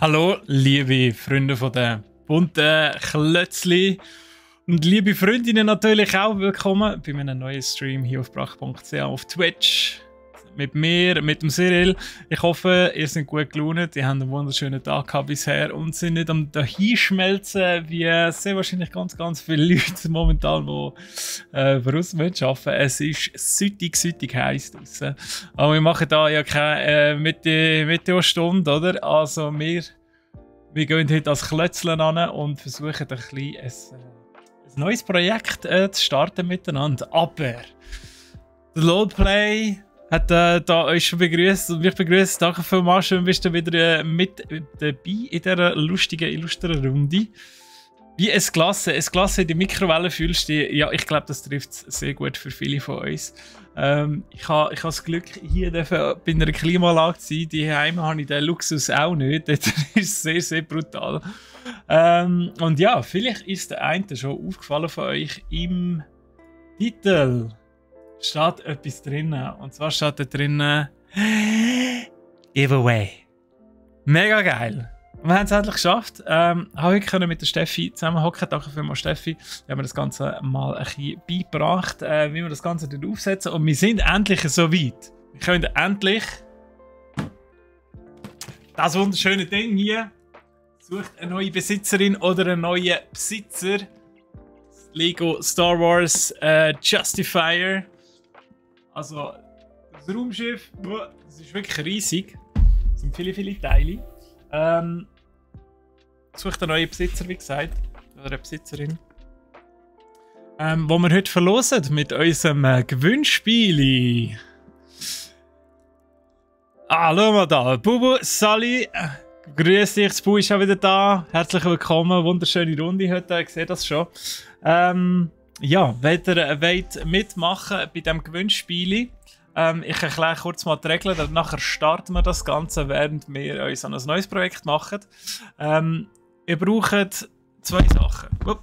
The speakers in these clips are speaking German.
Hallo, liebe Freunde von den bunten Klötzli und liebe Freundinnen natürlich auch. Willkommen bei meinem neuen Stream hier auf brach.ch auf Twitch. Mit mir, mit dem Cyril. Ich hoffe, ihr seid gut gelaunt, ihr habt einen wunderschönen Tag gehabt bisher und sind nicht am dahinschmelzen, wie sehr wahrscheinlich ganz viele Leute momentan, die für uns arbeiten. Es ist süttig heiß draussen. Aber wir machen da ja keine Meteostunde, oder? Also wir gehen heute als Klötzchen an und versuchen ein bisschen ein neues Projekt zu starten miteinander. Aber der Loadplay hat da euch schon begrüßt und mich begrüßt. Danke vielmals, schön bist du wieder mit dabei in dieser lustigen, illustren Runde. Wie ein Glas in die Mikrowelle fühlst du, ja, ich glaube, das trifft sehr gut für viele von uns. Ich habe das Glück, hier bei einer Klimaanlage zu sein. Daheim habe ich den Luxus auch nicht. Das ist sehr, sehr brutal. Und ja, vielleicht ist der eine schon aufgefallen von euch im Titel. Steht etwas drinnen. Und zwar steht da drinnen Giveaway. Mega geil. Wir haben es endlich geschafft. Heute können mit der Steffi zusammen hocken. Danke vielmals, Steffi. Wir haben das Ganze mal ein bisschen beigebracht, wie wir das Ganze aufsetzen. Und wir sind endlich so weit. Wir können endlich das wunderschöne Ding hier. Sucht eine neue Besitzerin oder einen neuen Besitzer. Das Lego Star Wars Justifier. Also, das Raumschiff, das ist wirklich riesig. Es sind viele Teile. Sucht einen neuen Besitzer, wie gesagt. Oder eine Besitzerin. Wo wir heute verlosen mit unserem Gewinnspiel. Schau mal da. Bubu, Sally. Grüß dich, das Bu ist auch wieder da. Herzlich willkommen. Wunderschöne Runde heute. Ich sehe das schon. Ja, wenn ihr wollt mitmachen bei diesem Gewinnspiel, ich erkläre kurz mal die Regeln, dann nachher starten wir das Ganze, während wir uns an ein neues Projekt machen. Ihr braucht zwei Sachen. Das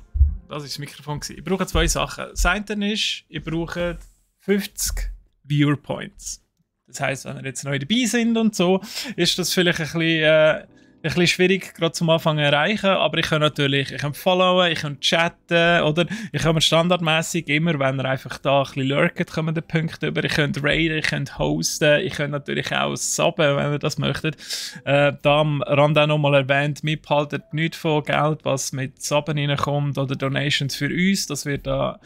war das Mikrofon. Ihr braucht zwei Sachen. Das eine ist, ihr braucht 50 Viewer Points. Das heisst, wenn ihr jetzt neu dabei sind und so, ist das vielleicht ein bisschen schwierig, gerade zum Anfang zu erreichen, aber ich kann natürlich followen, ich kann chatten, oder ich kann standardmäßig immer, wenn ihr einfach da ein bisschen lurkt, kommen die Punkte über. Ich könnt raiden, ich könnt hosten, ich könnt natürlich auch subben, wenn ihr das möchtet. Da am Rand auch nochmal erwähnt, wir behalten nichts von Geld, was mit Subben reinkommt oder Donations für uns, das wird da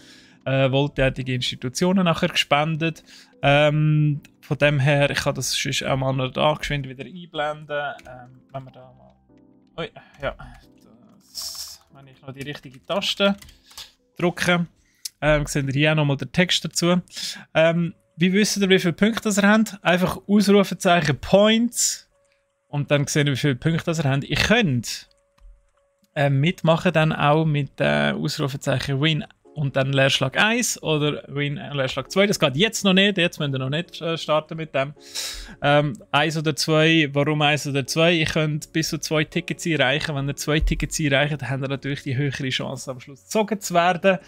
wohltätige Institutionen nachher gespendet. Von dem her, ich kann das sonst auch mal noch da geschwind wieder einblenden. Wenn wir da mal... Ui, ja. Wenn ich noch die richtige Taste drücke, seht ihr hier auch nochmal den Text dazu. Wie wisst ihr, wie viele Punkte ihr habt? Einfach Ausrufezeichen Points und dann seht ihr, wie viele Punkte ihr habt. Ihr könnt mitmachen dann auch mit Ausrufezeichen Win und dann Leerschlag 1 oder Win Leerschlag 2. Das geht jetzt noch nicht. Jetzt müsst ihr noch nicht starten mit dem. 1 oder 2. Warum 1 oder 2? Ihr könnt bis zu 2 Tickets erreichen. Wenn ihr 2 Tickets erreicht, dann habt ihr natürlich die höhere Chance, am Schluss gezogen zu werden.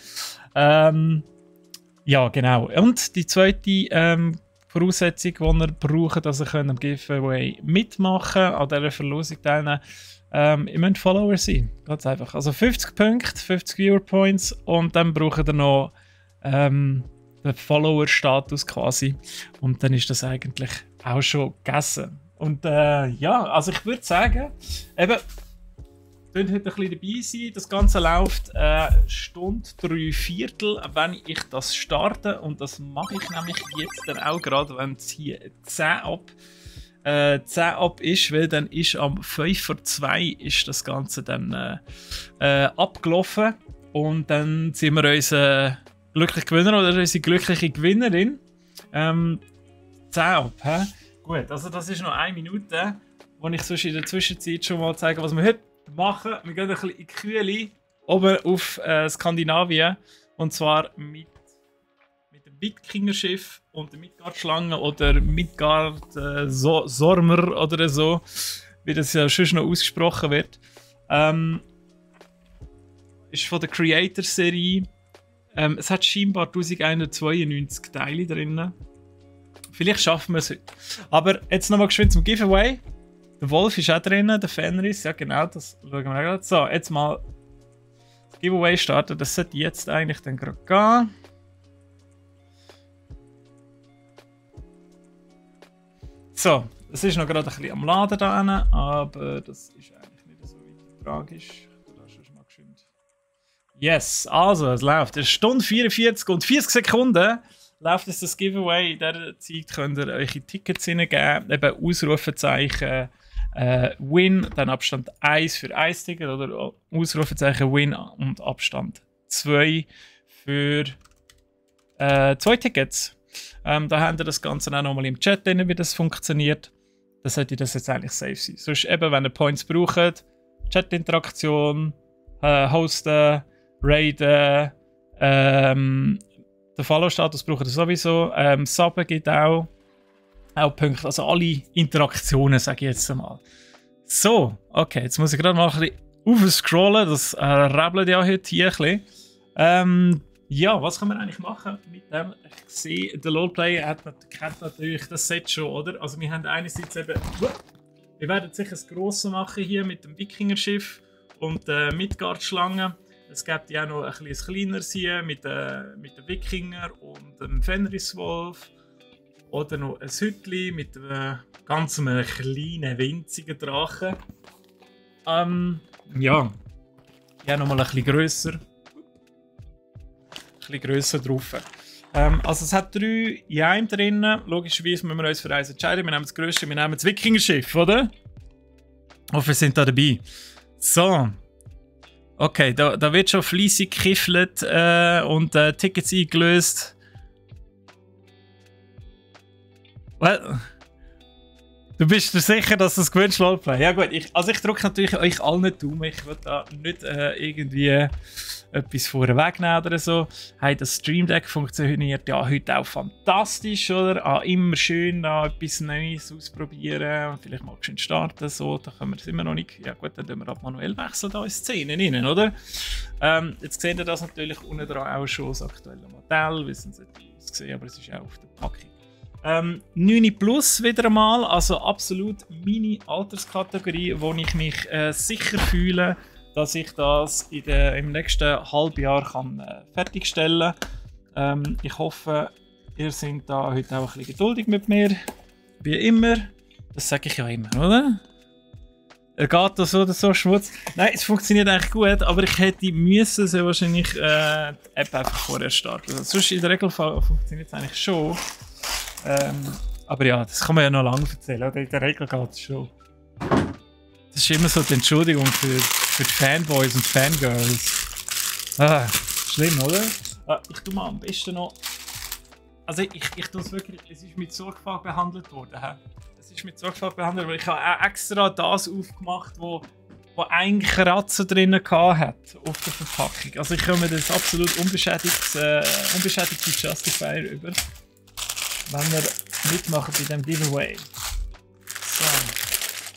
Ja, genau. Und die zweite Voraussetzung, die ihr braucht, dass ihr am Giveaway mitmachen könnt, an dieser Verlosung teilnehmen. Ihr müsst Follower sein, ganz einfach. Also 50 Punkte, 50 Viewer Points und dann braucht ihr noch den Follower-Status quasi. Und dann ist das eigentlich auch schon gegessen. Und ja, also ich würde sagen, eben, könnt heute ein bisschen dabei sein. Das Ganze läuft Stunde 3/4, wenn ich das starte. Und das mache ich nämlich jetzt dann auch gerade, wenn es hier 10 ab ist, weil dann ist am 5:02 ist das Ganze dann abgelaufen und dann sind wir unsere glückliche Gewinner oder unsere glückliche Gewinnerin 10 ab. He? Gut, also das ist noch 1 Minute, wo ich sonst in der Zwischenzeit schon mal zeige, was wir heute machen. Wir gehen ein bisschen in die Kühle oben auf Skandinavien und zwar mit dem Wikinger-Schiff und der Midgard-Schlange oder Midgard-Sormer oder so, wie das ja schon noch ausgesprochen wird. Ist von der Creator-Serie. Es hat scheinbar 1192 Teile drin. Vielleicht schaffen wir es heute. Aber jetzt nochmal geschwind zum Giveaway. Der Wolf ist auch drin, der Fenris, ja genau, das schauen wir gerade. So, jetzt mal das Giveaway starten, das sollte jetzt eigentlich dann gerade gehen. So, es ist noch gerade ein bisschen am Laden da hinten, aber das ist eigentlich nicht so weit tragisch. Da ist schon mal geschwind. Yes, also es läuft. Es ist Stunde 44 und 40 Sekunden läuft es das Giveaway. In dieser Zeit könnt ihr eure Tickets hineingeben, eben Ausrufezeichen Win, dann Abstand 1 für 1 Ticket oder Ausrufezeichen Win und Abstand 2 für 2 Tickets. Da habt ihr das Ganze auch nochmal im Chat drin, wie das funktioniert. Dann sollte das jetzt eigentlich safe sein. Sonst eben, wenn ihr Points braucht, Chat-Interaktion, Hosten, Raiden, den Follow-Status braucht ihr sowieso, Subben gibt auch Punkte, also alle Interaktionen, sage ich jetzt einmal. So, okay, jetzt muss ich gerade mal ein bisschen aufscrollen, das rebelt ja heute hier ein bisschen. Ja, was kann man eigentlich machen mit dem? Ich sehe, der LoLplayer kennt natürlich das Set schon, oder? Also wir haben einerseits eben, wir werden sicher das Grosse machen hier mit dem Wikingerschiff und der Midgard-Schlange. Es gibt ja auch noch ein bisschen kleineres hier mit den Wikinger und dem Fenriswolf. Oder noch ein Hütli mit einem ganz kleinen, winzigen Drachen. Ja, nochmal ein bisschen grösser. Grösser drauf. Also es hat 3 in einem drin. Logischerweise müssen wir uns für eins entscheiden. Wir nehmen das grösste, wir nehmen das Wikingerschiff, oder? Und wir sind da dabei. So. Okay, da wird schon fleissig gekiffelt und Tickets eingelöst. Well, du bist dir sicher, dass du das gewünscht LoLplay? Ja gut, ich drücke natürlich euch allen nicht Daumen. Ich will da nicht irgendwie etwas vorwegnehmen oder so. Hey, das Stream Deck funktioniert ja heute auch fantastisch, oder? Immer schön etwas Neues ausprobieren. Vielleicht mal schön starten, so. Da können wir es immer noch nicht. Ja gut, dann tun wir halt manuell wechseln da in Szenen rein, oder? Jetzt seht ihr das natürlich unten dran auch schon, das aktuelle Modell. Wir sind nicht ausgesehen, aber es ist auch auf der Packung. 9 plus wieder einmal, also absolut meine Alterskategorie, wo ich mich sicher fühle, dass ich das im nächsten Halbjahr kann fertigstellen kann. Ich hoffe, ihr seid da heute auch ein bisschen geduldig mit mir. Wie immer. Das sage ich ja immer, oder? Er geht da so oder so schmutz. Nein, es funktioniert eigentlich gut, aber ich hätte müssen sehr wahrscheinlich die App einfach vorher starten. Also, sonst in der Regel funktioniert es eigentlich schon. Aber ja, das kann man ja noch lange erzählen. Oder? In der Regel geht es schon. Das ist immer so die Entschuldigung für die Fanboys und Fangirls. Schlimm, oder? Ich tue mal am besten noch. Also ich tue es wirklich. Es ist mit Sorgfalt behandelt worden. Es ist mit Sorgfalt behandelt, weil ich habe auch extra das aufgemacht, wo eigentlich Kratzen drin hat auf der Verpackung. Also ich komme das absolut unbeschädigte Justifier über. Wenn wir mitmachen bei dem Giveaway. So.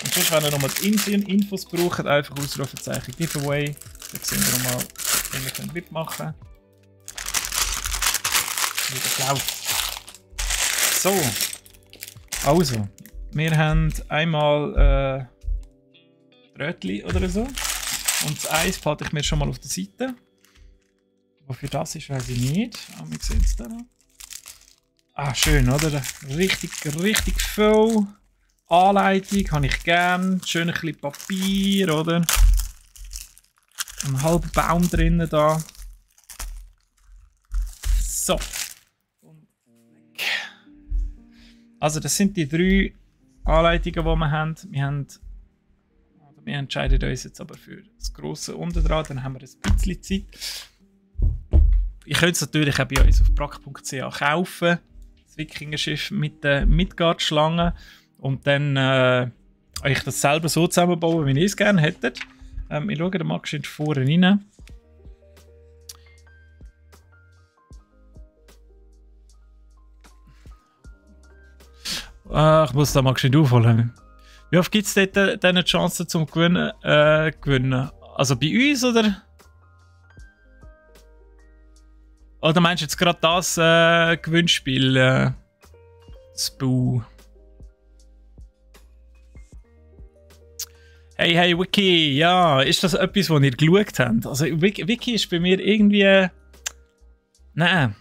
Und sonst, wenn ihr nochmal die Infos braucht, einfach Ausrufezeichen Giveaway. Dann sehen wir nochmal, wie wir können mitmachen. Wieder läuft. So. Also, wir haben einmal Rötli oder so. Und das Eis behalte ich mir schon mal auf der Seite. Wofür das ist, weiß ich nicht. Aber wir sehen es da noch. Schön, oder? Richtig voll. Anleitung habe ich gern. Schön ein bisschen Papier, oder? Ein halber Baum drinnen da. So. Also das sind die 3 Anleitungen, die wir haben. Wir entscheiden uns jetzt aber für das grosse unten dran. Dann haben wir ein bisschen Zeit. Ich könnte es natürlich auch bei uns auf brack.ch kaufen. Das Wikingerschiff mit der Midgard-Schlange. Und dann euch das selber so zusammenbauen, wie ihr es gerne hättet. Ich schaue den Max vorne rein. Ich muss da mal schön aufholen. Wie oft gibt es dort eine Chance zum Gewinnen? Also bei uns, oder? Oder meinst du jetzt gerade das Gewinnspiel? Spoo. Hey, Wiki, ja, ist das etwas, was ihr geschaut habt? Also, Wiki ist bei mir irgendwie. Nein,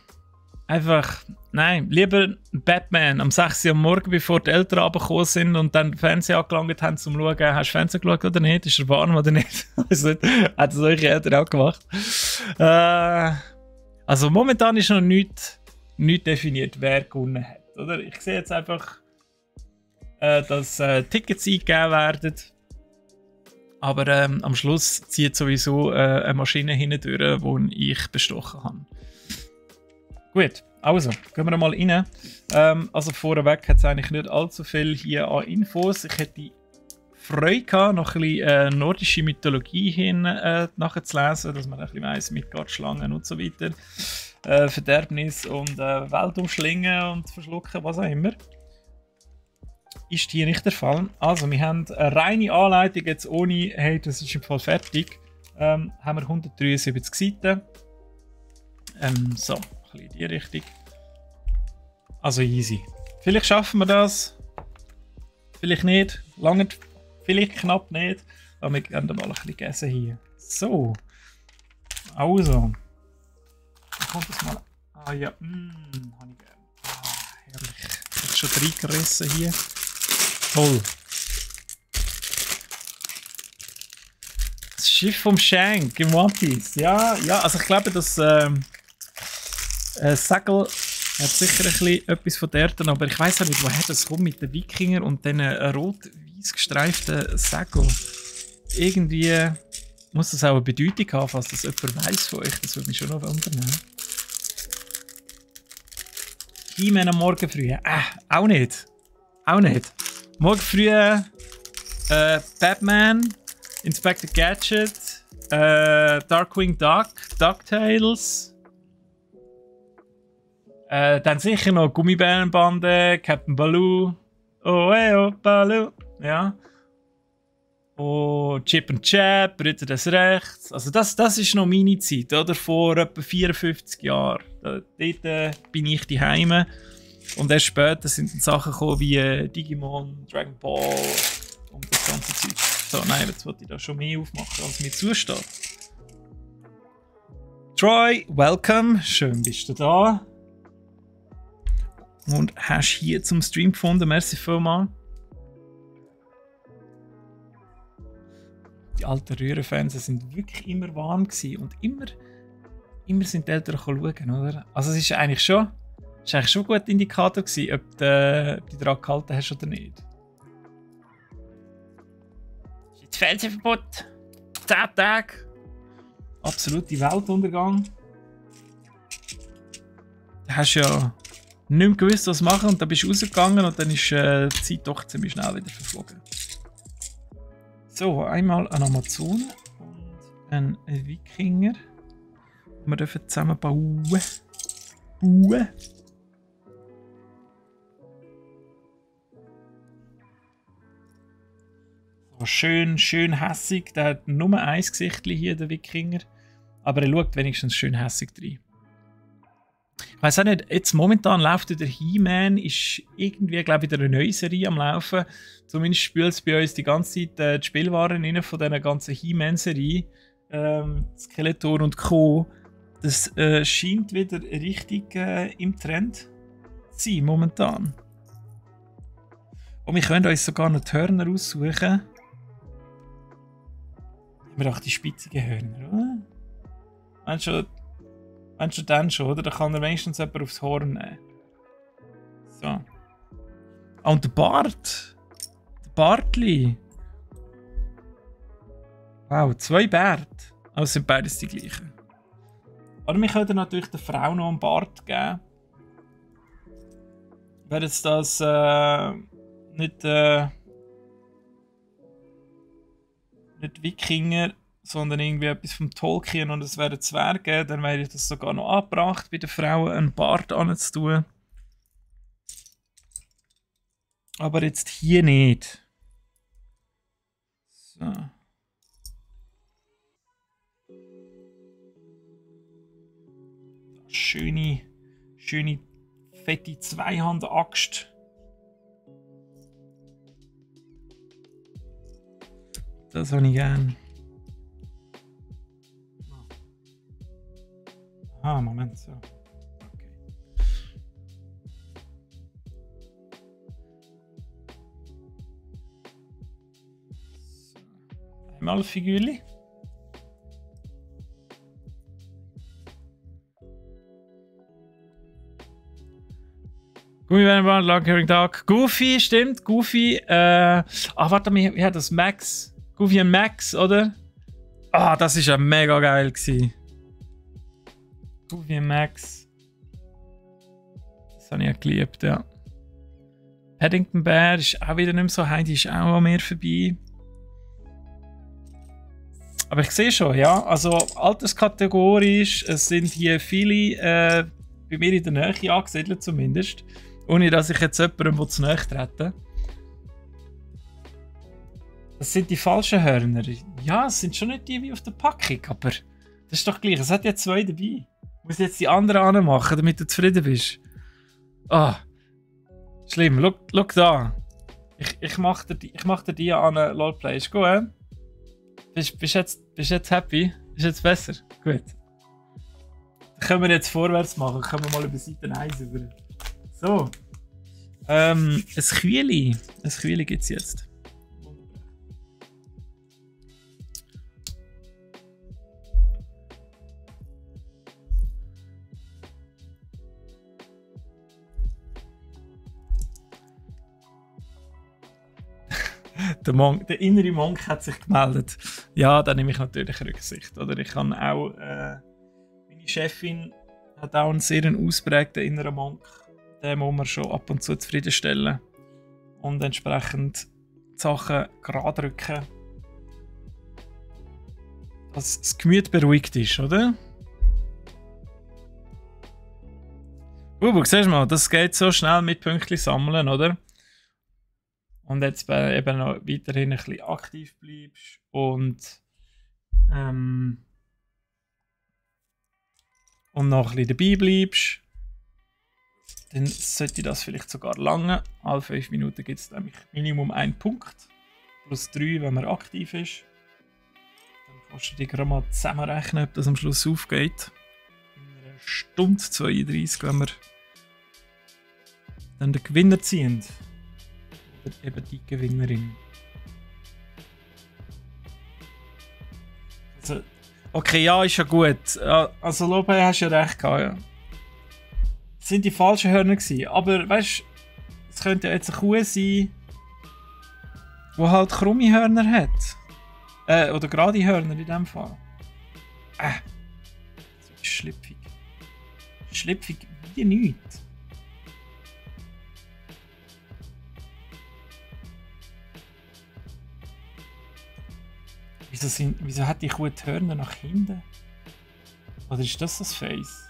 einfach. Nein, lieber Batman am 6 Uhr am Morgen, bevor die Eltern runtergekommen sind und dann den Fernseher angelangt haben, um zu schauen, hast du Fernsehen geschaut oder nicht? Ist er warm oder nicht? Also, hat das eure Eltern auch gemacht? Also, momentan ist noch nicht definiert, wer gewonnen hat. Oder? Ich sehe jetzt einfach, dass Tickets eingegeben werden. Aber am Schluss zieht sowieso eine Maschine hindurch, die ich bestochen habe. Gut, also, gehen wir mal rein. Also vorweg hat es eigentlich nicht allzu viel hier an Infos. Ich hätte Freude gehabt, noch ein bisschen nordische Mythologie hin nachzulesen, dass man ein bisschen weiss, Midgard-Schlangen und so weiter. Verderbnis und Welt umschlingen und verschlucken, was auch immer. Ist hier nicht der Fall. Also, wir haben eine reine Anleitung, jetzt ohne, hey, das ist im Fall fertig. Haben wir 173 Seiten. So, ein bisschen in die Richtung. Also easy. Vielleicht schaffen wir das. Vielleicht nicht. Lange, vielleicht knapp nicht. Aber wir gehen mal ein bisschen gegessen hier. So. Also. Dann kommt das mal. Ah ja, habe ich gerne. Ah, herrlich. Ich habe schon reingerissen hier. Toll. Das Schiff vom Shank im One Piece. Ja, also ich glaube, das Segel hat sicher ein bisschen etwas von dort, aber ich weiß auch nicht, woher das kommt mit den Wikinger und diesen rot-weiß gestreiften Segel. Irgendwie muss das auch eine Bedeutung haben, falls das jemand weiss von euch. Das würde mich schon noch wundern. He-Man am Morgen früh. Auch nicht. Auch nicht. Morgen früh Batman, Inspector Gadget, Darkwing Duck, DuckTales. Dann sicher noch Gummibärenbande, Captain Baloo. Oh, Baloo. Ja. Und Chip und Chap, Ritter des Rechts. Also das ist noch meine Zeit, oder? Vor etwa 54 Jahren. Dort bin ich daheim. Und erst später sind dann Sachen gekommen wie Digimon, Dragon Ball und das ganze Zeug. So, nein, jetzt wollte ich da schon mehr aufmachen, als mir zusteht. Troy, welcome. Schön bist du da. Und hast hier zum Stream gefunden. Merci vielmals. Die alten Rührenfans sind wirklich immer warm gewesen und immer sind die Eltern schauen, oder? Also es ist eigentlich schon ein guter Indikator gewesen, ob du dich daran gehalten hast oder nicht. Das ist jetzt Fernsehverbot. 10 Tage. Absoluter Weltuntergang. Du hast ja nicht mehr gewusst, was machen und dann bist du rausgegangen und dann ist die Zeit doch ziemlich schnell wieder verflogen. So, einmal ein Amazon und ein Wikinger. Wir dürfen zusammen bauen. So, schön hässig. Der hat nur ein Gesicht hier, der Wikinger. Aber er schaut wenigstens schön hässig rein. Ich weiß auch nicht, jetzt momentan läuft der He-Man, ist irgendwie, glaube ich, wieder eine neue Serie am Laufen. Zumindest spielt es bei uns die ganze Zeit die Spielwaren rein von dieser ganzen He-Man-Serie. Skeletor und Co. Das scheint wieder richtig im Trend zu sein, momentan. Und wir können uns sogar noch die Hörner aussuchen. Haben wir auch die spitzigen Hörner, oder? Meinst du dann schon, oder? Da kann er wenigstens jemand aufs Horn nehmen. So. Ah, und der Bart. Der Bartli. Wow, 2 Bärte. Aber es sind beides die gleichen. Oder wir könnten natürlich der Frau noch einen Bart geben. Wäre jetzt das nicht Wikinger, sondern irgendwie etwas vom Tolkien und es wären Zwerge, dann wäre das sogar noch angebracht, bei den Frauen einen Bart anzutun. Aber jetzt hier nicht. So. Schöne, fette Zweihand-Axt. Das habe ich gern. Ah, Moment, so. Okay. So. Einmal ein Figürchen. Gummibärenbahn, Long Tag. Goofy, stimmt. Goofy. Warte mal, wie hat das? Max. Goofy und Max, oder? Das ist ja mega geil gewesen. Goofy und Max. Das habe ich ja geliebt, ja. Paddington Bear ist auch wieder nicht mehr so heim, die ist auch an mir vorbei. Aber ich sehe schon, ja. Also alterskategorisch, es sind hier viele bei mir in der Nähe angesiedelt zumindest. Ohne dass ich jetzt jemandem zu nahe treten. Das sind die falschen Hörner. Ja, es sind schon nicht die wie auf der Packung, aber das ist doch gleich. Es hat ja 2 dabei. Ich muss jetzt die anderen anmachen, damit du zufrieden bist. Schlimm. Schau da. Ich mach dir die an LOLplay. Ist gut, he? Bist jetzt happy? Ist jetzt besser? Gut. Dann können wir jetzt vorwärts machen. Können wir mal über Seite 1 über. So. Ein Kühli. Ein Kühli gibt es jetzt. Der innere Monk hat sich gemeldet. Ja, da nehme ich natürlich Rücksicht. Oder ich kann auch. Meine Chefin hat auch einen sehr ausprägten inneren Monk. Den muss man schon ab und zu zufriedenstellen. Und entsprechend die Sachen gerade rücken. Dass das Gemüt beruhigt ist, oder? Siehst du mal, das geht so schnell mit Pünktchen sammeln, oder? Und jetzt eben noch weiterhin ein bisschen aktiv bleibst und noch ein bisschen dabei bleibst, dann sollte das vielleicht sogar lange. Alle 5 Minuten gibt es nämlich Minimum 1 Punkt. Plus 3, wenn man aktiv ist. Dann kannst du dir gerade mal zusammenrechnen, ob das am Schluss aufgeht. In einer Stunde 32, wenn wir dann den Gewinner ziehen. Oder eben die Gewinnerin. Also, okay, ja, ist ja gut. Also, Lobe, hast du ja recht gehabt, ja. Das sind die falschen Hörner gewesen. Aber weißt du, es könnte ja jetzt eine Kuh sein, die halt krumme Hörner hat. Oder gerade Hörner in dem Fall. So schlüpfig. Schlüpfig wie nichts. Wieso hat die Kuh die Hörner nach hinten? Oder ist das Face?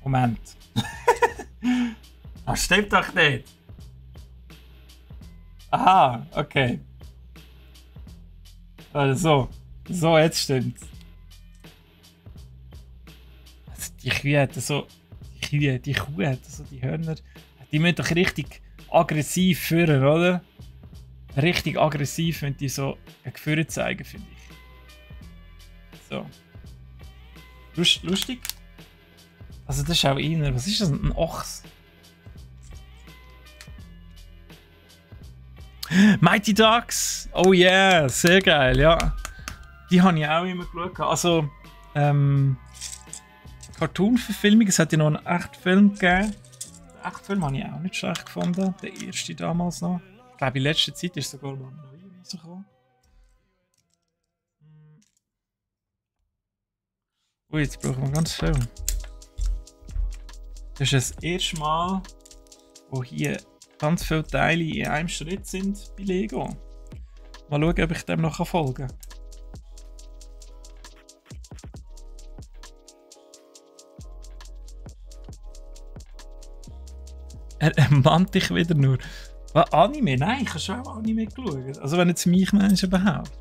Moment. Das stimmt doch nicht. Aha, okay. Also, so jetzt stimmt's. Also die Kuh hat so die Hörner, die müssen doch richtig aggressiv führen, oder? Richtig aggressiv, wenn die so ein Gefühl zeigen, finde ich. So. Lustig? Also das ist auch einer. Was ist das? Ein Ochs? Mighty Ducks! Oh yeah, sehr geil, ja. Die habe ich auch immer geschaut. Also, Cartoon-Verfilmung, es hat ja noch einen echten Film gegeben. Den echten Film habe ich auch nicht schlecht gefunden. Der erste damals noch. Ich glaube, in letzter Zeit ist sogar mal ein neuer rausgekommen. Ui, jetzt brauchen wir ganz viel. Das ist das erste Mal, wo hier ganz viele Teile in einem Schritt sind bei Lego. Mal schauen, ob ich dem noch folgen kann. Er mahnt dich wieder nur. Was, Anime? Nein, ich habe schon auch Anime geschaut. Also wenn jetzt mich meinst überhaupt.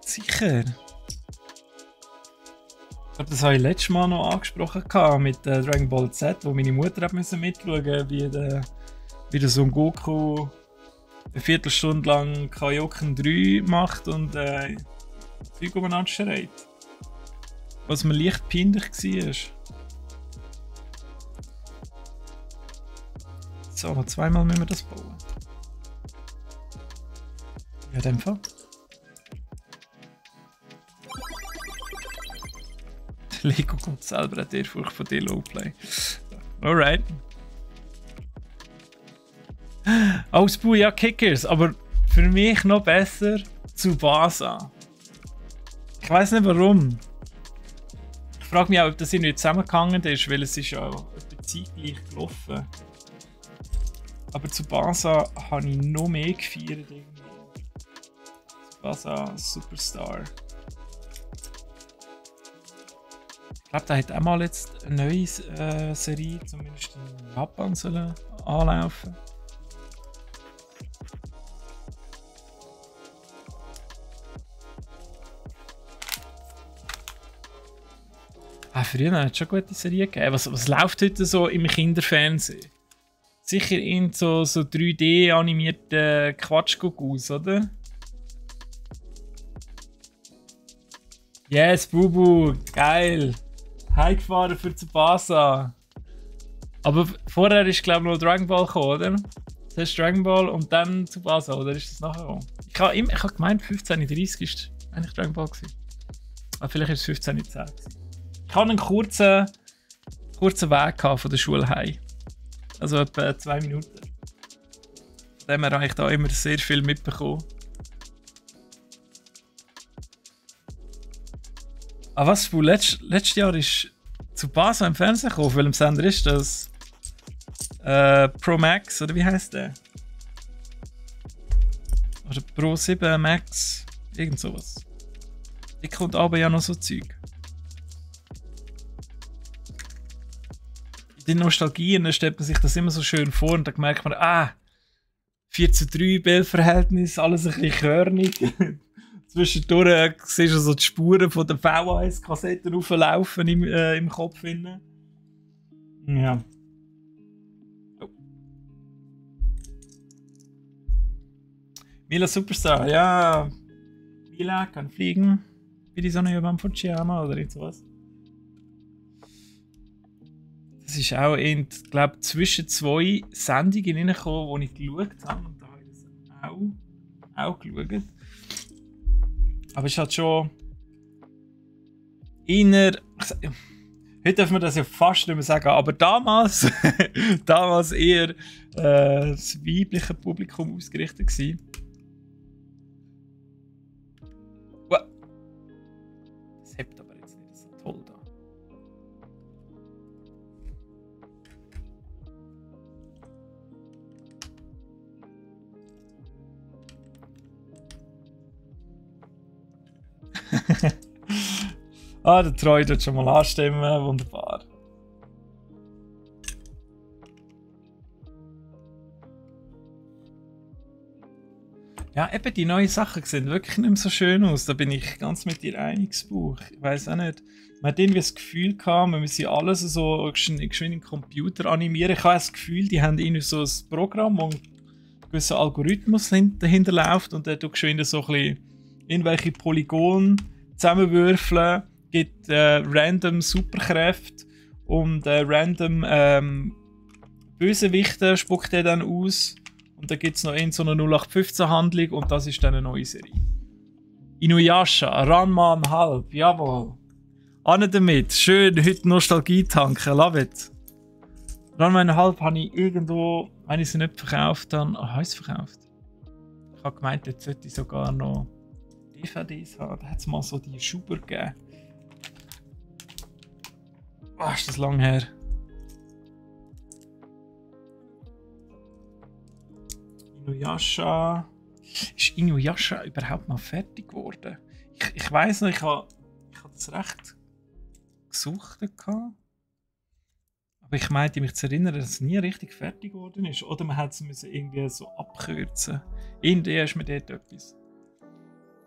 Sicher. glaube, das habe ich letztes Mal noch angesprochen mit Dragon Ball Z, wo meine Mutter hat mitschauen musste, wie der Son Goku eine Viertelstunde lang Kaioken 3 macht und Zeug umeinander schreit. Was mir leicht peinlich war. So, noch zweimal müssen wir das bauen. Ja, in dem Fall. Lego kommt selber an die Ehrfurcht von dir, Lowplay. Alright. Aus Booyah Kickers, aber für mich noch besser Tsubasa. Ich weiß nicht warum. Ich frage mich auch, ob das irgendwie zusammengehangen ist, weil es ist ja etwa zeitgleich gelaufen. Aber Tsubasa habe ich noch mehr gefeiert irgendwie. Tsubasa Superstar. Ich glaube, da hat auch mal jetzt eine neue Serie, zumindest in Japan, sollen anlaufen. Früher hat es schon gute Serien gegeben. Was läuft heute so im Kinderfernsehen? Sicher in so 3D-animierten Quatschguckus, oder? Yes, Bubu, geil! Heimgefahren für Tsubasa. Aber vorher ist, glaube ich, noch Dragon Ball gekommen, oder? Zuerst Dragon Ball und dann Tsubasa, oder ist das nachher gekommen? Ich habe gemeint, 15:30 ist eigentlich Dragon Ball gewesen. Aber vielleicht ist es 15:10 gewesen. Ich hatte einen kurzen Weg von der Schule heim. Also etwa 2 Minuten. Von dem her habe ich da immer sehr viel mitbekommen. Was, letztes Jahr ist Tsubasa im Fernsehen gekommen? Auf welchem Sender ist das? Pro Max, oder wie heisst der? Oder Pro 7 Max? Irgend sowas. Die kommt aber ja noch so Zeug. In den Nostalgien stellt man sich das immer so schön vor und dann merkt man, 4:3 Bildverhältnis, alles ein bisschen körnig. Zwischendurch siehst du so die Spuren von den VHS-Kassetten auflaufen im Kopf. Ja. Oh. Mila Superstar, ja. Mila kann fliegen. Wie die Sonne über Fujiyama oder sowas. Das ist auch in, glaube zwischen 2 Sendungen reingekommen, die ich geschaut habe. Und da habe ich das auch geschaut. Aber es ist halt schon inner. Heute darf man das ja fast nicht mehr sagen, aber damals eher das weibliche Publikum ausgerichtet gewesen. Das hebt aber jetzt nicht so toll da. Der Troy tut schon mal anstimmen, wunderbar. Ja, eben die neuen Sachen sehen wirklich nicht mehr so schön aus. Da bin ich ganz mit dir einig, Buch. Ich weiß auch nicht. Man hat irgendwie das Gefühl gehabt, man müsse alles so geschwind im Computer animieren. Ich habe das Gefühl, die haben irgendwie so ein Programm, wo ein gewisser Algorithmus dahinter läuft und der tut geschwind so ein bisschen irgendwelche Polygone zusammenwürfeln, gibt random Superkräfte und random Bösewichte spuckt er dann aus. Und dann gibt es noch so eine 0815-Handlung und das ist dann eine neue Serie. Inuyasha, Ranma 1,5, jawohl. Ane damit, schön heute Nostalgie tanken, love it. Ranma 1,5 habe ich irgendwo, wenn ich sie nicht verkauft habe, habe ich es verkauft. Ich habe gemeint, jetzt sollte ich sogar noch DVDs haben. Da hat es mal so die Schuber gegeben. Ist das lang her? Inuyasha. Ist Inuyasha überhaupt mal fertig geworden? Ich weiss noch, ich habe das recht gesucht. Aber ich meinte mich zu erinnern, dass es nie richtig fertig geworden ist. Oder man hätte es irgendwie so abkürzen. Irgendwie ist mir dort etwas.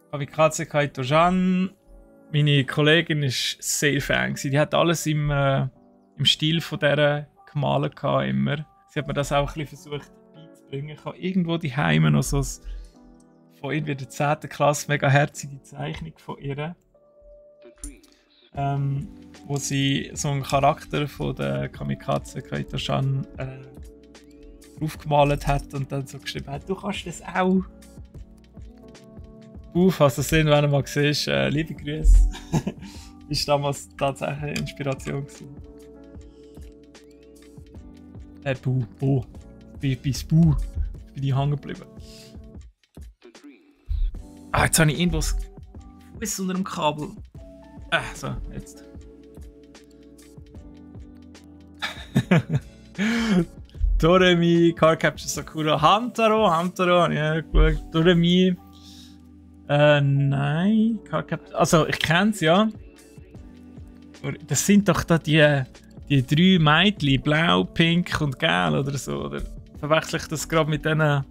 Kamikaze Kaito-Jan, meine Kollegin war sehr Fan. Die hat alles im Stil von dieser gemalt immer. Sie hat mir das auch ein bisschen versucht beizubringen. Ich habe irgendwo die Heime noch so von irgendwie der 10. Klasse mega herzige Zeichnung von ihr. Wo sie so einen Charakter von der Kamikaze Kaito-chan aufgemalt hat und dann so geschrieben hat, du kannst das auch. Falls du das irgendwann mal siehst, liebe Grüße. Ist damals tatsächlich eine Inspiration gewesen. Bis Bu. Bin ich hängen geblieben. Jetzt habe ich irgendwo das Fuß unter dem Kabel. So, jetzt. Doremi, Car Capture Sakura, Hamtaro, ja gut, Doremi. Nein, Car Capture, also ich kenn's ja. Das sind doch da die 3 Mädchen, blau, pink und gelb oder so, oder verwechsel ich das gerade mit diesen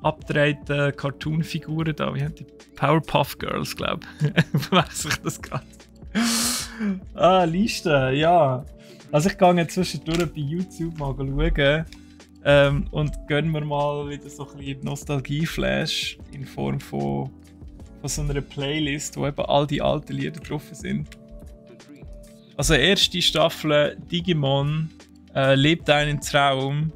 abgedrehten Cartoon-Figuren da, wie haben die Powerpuff Girls, glaube ich. Verwechsel ich das gerade. Liste, ja. Also ich gehe jetzt zwischendurch bei YouTube mal schauen und gönne mir mal wieder so ein bisschen Nostalgie-Flash in Form von so einer Playlist, wo eben all die alten Lieder drauf sind. Also erste Staffel Digimon lebt einen Traum.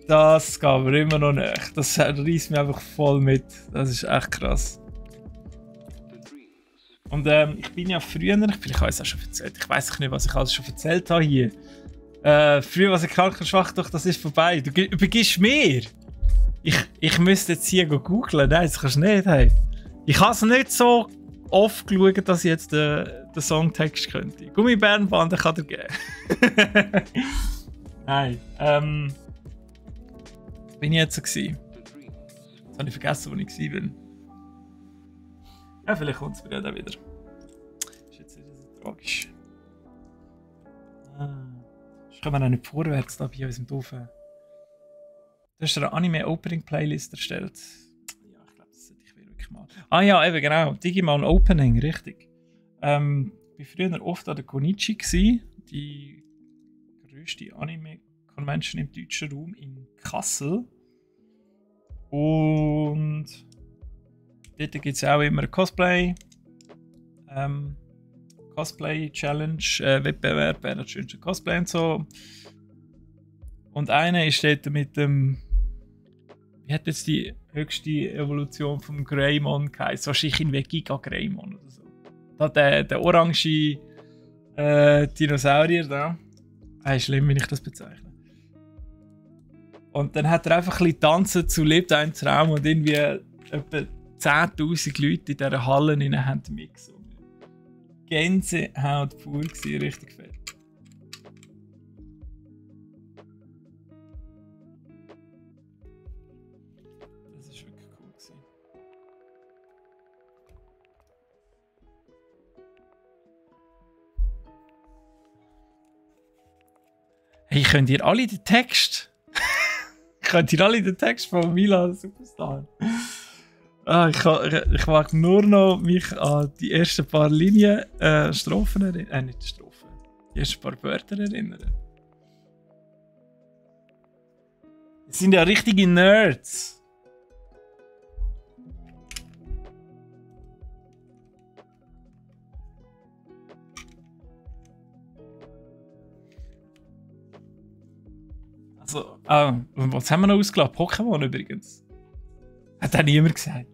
Das geht mir immer noch nicht. Das reißt mich einfach voll mit. Das ist echt krass. Und ich bin ja früher, vielleicht habe ich es auch schon erzählt, ich weiß nicht, was ich alles schon erzählt habe hier. Früher was ich krank und schwach, doch das ist vorbei. Du übergibst mir! Ich müsste jetzt hier googlen. Nein, das kannst du nicht. Hey. Ich habe es nicht so oft geschaut, dass ich jetzt den Songtext könnte. Gummibärenbande kann er geben. Nein. Was bin ich jetzt so gewesen? Jetzt habe ich vergessen, wo ich war. Ja, vielleicht kommt es mir dann wieder. Ist jetzt wieder so tragisch. Ich komme auch nicht vorwärts da bei unserem doofen. Du hast eine Anime-Opening-Playlist erstellt. Ja, ich glaube, das sollte ich wirklich mal. Ja, eben genau. Digimon Opening, richtig. Ich war früher oft an der Konichi, die grösste Anime-Convention im deutschen Raum in Kassel. Und dort gibt es auch immer einen Cosplay-Challenge-Wettbewerb, wer das schönste Cosplay und so. Und einer ist dort mit dem. Wie hat jetzt die höchste Evolution vom Greymon geheißen? Wahrscheinlich in Vegiga Greymon oder so. Da der orange Dinosaurier da. Schlimm, wenn ich das bezeichne. Und dann hat er einfach ein bisschen tanzen zu Lebt ein Traum und irgendwie etwa 10'000 Leute in dieser Halle haben mitgesungen. Gänsehaut pur gewesen, richtig fett. Das ist wirklich cool gewesen. Hey, könnt ihr alle den Text? Könnt ihr alle den Text von Mila Superstar? Ich mag nur noch mich an die ersten paar Linien, Strophen erinnern. Nicht Strophen. Die ersten paar Wörter erinnern. Das sind ja richtige Nerds. Also, was haben wir noch ausgelassen? Pokémon übrigens. Hat auch niemand gesagt.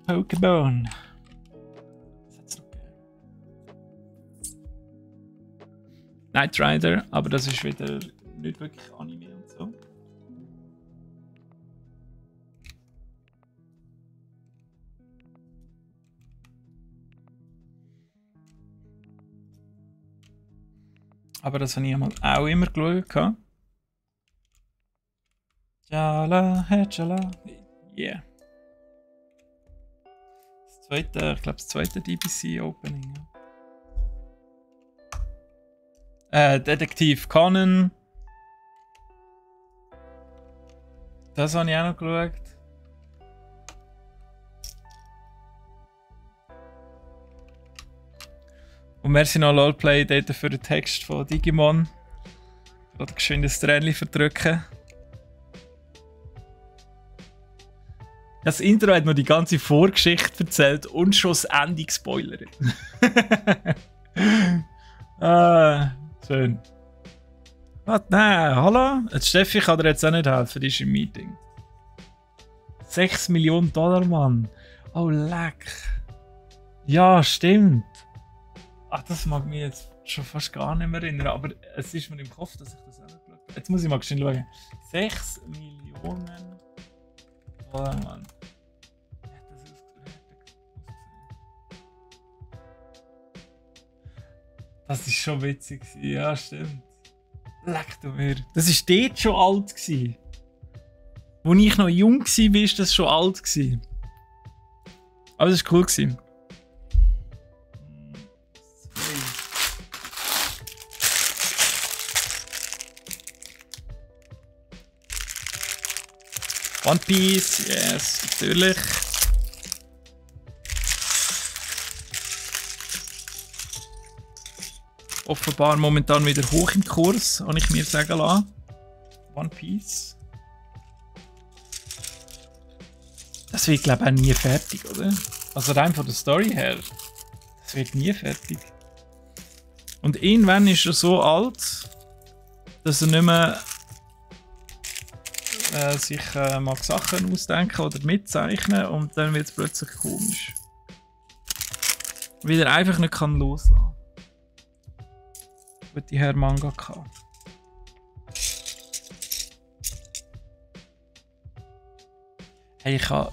Pokémon. Was hat's noch gegeben? Knight Rider, aber das ist wieder nicht wirklich Anime und so. Aber das habe ich auch immer geschaut. Jala, Hedjala. Yeah. Ich glaube das zweite DBC Opening. Detektiv Conan. Das habe ich auch noch geschaut. Und merci noch LOLplay dort für den Text von Digimon. Gerade geschwind das Tränchen verdrücken. Das Intro hat mir die ganze Vorgeschichte erzählt und schon das Ende gespoilert. Schön. Was? Nein, hallo? Jetzt Steffi kann dir jetzt auch nicht helfen, die ist im Meeting. 6 Millionen $, Mann. Oh, leck. Ja, stimmt. Ach, das mag mich jetzt schon fast gar nicht mehr erinnern, aber es ist mir im Kopf, dass ich das auch nicht geschaut habe. Jetzt muss ich mal schnell schauen. 6 Millionen $, Mann. Das ist schon witzig, ja, stimmt. Leck du mir. Das war dort schon alt. Als ich noch jung war, war das schon alt. Aber das war cool. One Piece, yes, natürlich. Offenbar momentan wieder hoch im Kurs, habe ich mir sagen lassen. One Piece. Das wird, glaube ich, auch nie fertig, oder? Also rein von der Story her. Das wird nie fertig. Und irgendwann ist er so alt, dass er nicht mehr sich mag Sachen ausdenken oder mitzeichnen und dann wird es plötzlich komisch. Weil er einfach nicht kann loslassen. Gute Herr Mangaka. Hey, ich habe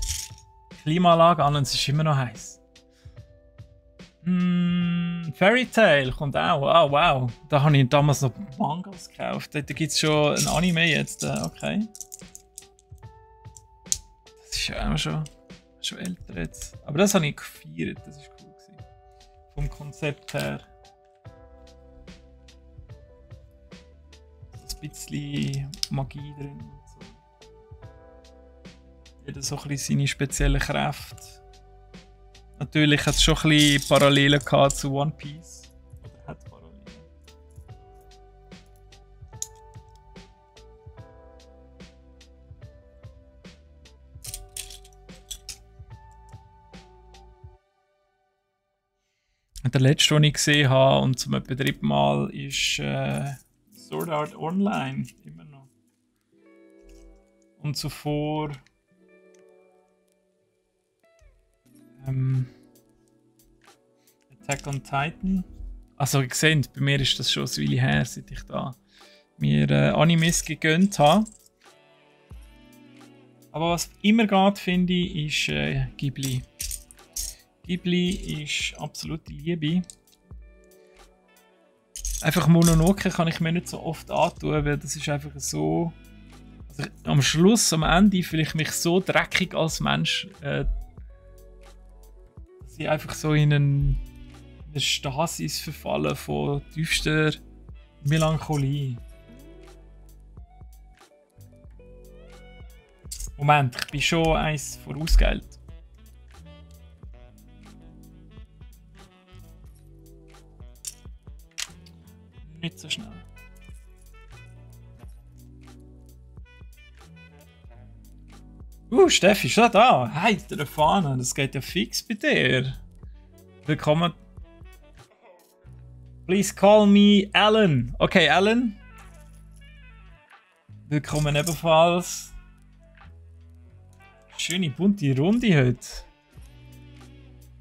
Klimaanlage an und es ist immer noch heiß. Fairy Tail kommt auch. Oh, wow. Da habe ich damals noch Mangas gekauft. Da gibt es schon ein Anime jetzt. Okay. Das ist ja auch schon älter jetzt. Aber das habe ich gefeiert. Das war cool gewesen. Vom Konzept her. Ein bisschen Magie drin und so. Jeder so ein bisschen seine speziellen Kräfte. Natürlich hat es schon ein bisschen Parallelen gehabt zu One Piece. Oder hat Parallelen. Der letzte, den ich gesehen habe, und zum etwa dritten Mal, ist Sword Art Online, immer noch. Und zuvor Attack on Titan. Also ihr seht, bei mir ist das schon ein Weile her, seit ich da mir Animes gegönnt habe. Aber was immer geht, finde ich, ist Ghibli. Ghibli ist absolute Liebe. Einfach Mononoke kann ich mir nicht so oft antun, weil das ist einfach so... Also am Schluss, am Ende fühle ich mich so dreckig als Mensch, dass ich einfach so in eine Stasis verfalle von tiefster Melancholie. Moment, ich bin schon eins vorausgeeilt. Nicht so schnell. Steffi, schon da. Hey, der Fahne, das geht ja fix bei dir. Willkommen. Please call me Alan. Okay, Alan. Willkommen ebenfalls. Schöne bunte Runde heute.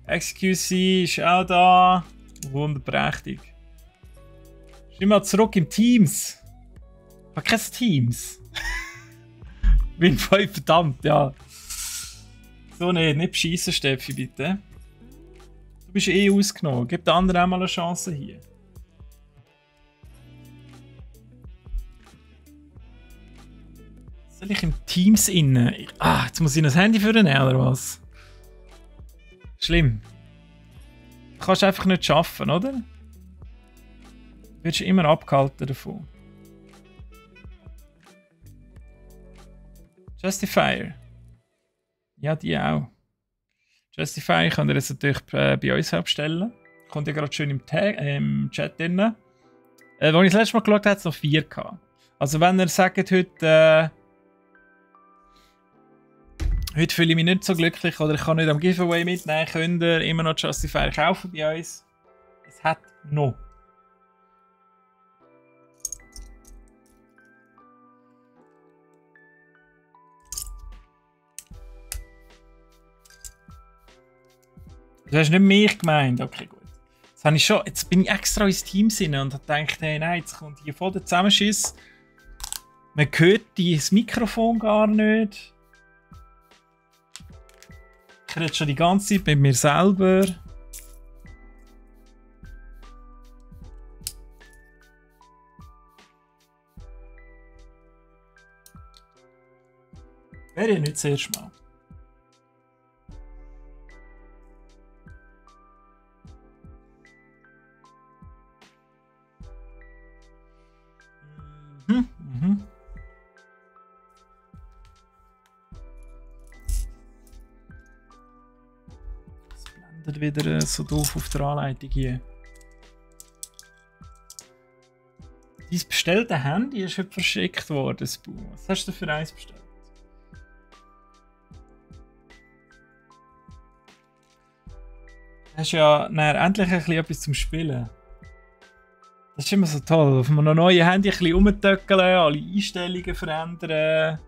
XQC ist auch da. Wunderprächtig. Schau mal zurück im Teams. Ich habe kein Teams. Bin voll verdammt, ja. So, nicht beschissen, Steffi, bitte. Du bist eh ausgenommen. Gib den anderen auch mal eine Chance hier. Soll ich im Teams innen? Jetzt muss ich das Handy für den oder was? Schlimm. Du kannst einfach nicht schaffen, oder? Du wirst immer abgehalten davon. Justifier. Ja, die auch. Justifier könnt ihr jetzt natürlich bei uns abstellen. Kommt ja gerade schön im Chat drin. Als ich das letzte Mal geschaut habe, hat es noch 4 gehabt. Also wenn ihr sagt, heute fühle ich mich nicht so glücklich oder ich kann nicht am Giveaway mitnehmen, könnt ihr immer noch Justifier kaufen bei uns. Es hat noch. Du hast nicht mich gemeint, okay gut. Das habe ich schon, jetzt bin ich extra ins Team und habe gedacht, hey, nein, jetzt kommt hier voll der Zusammenschiss. Man hört das Mikrofon gar nicht. Ich rede schon die ganze Zeit mit mir selber. Wäre ja nicht das erste Mal. Es blendet wieder so doof auf der Anleitung hier. Dein bestellte Handy ist heute verschickt worden, Spu. Was hast du für eins bestellt? Hast ja endlich ein bisschen etwas zum Spielen. Das ist immer so toll. Auf einem neuen Handy ein bisschen rumtöckeln, alle Einstellungen verändern.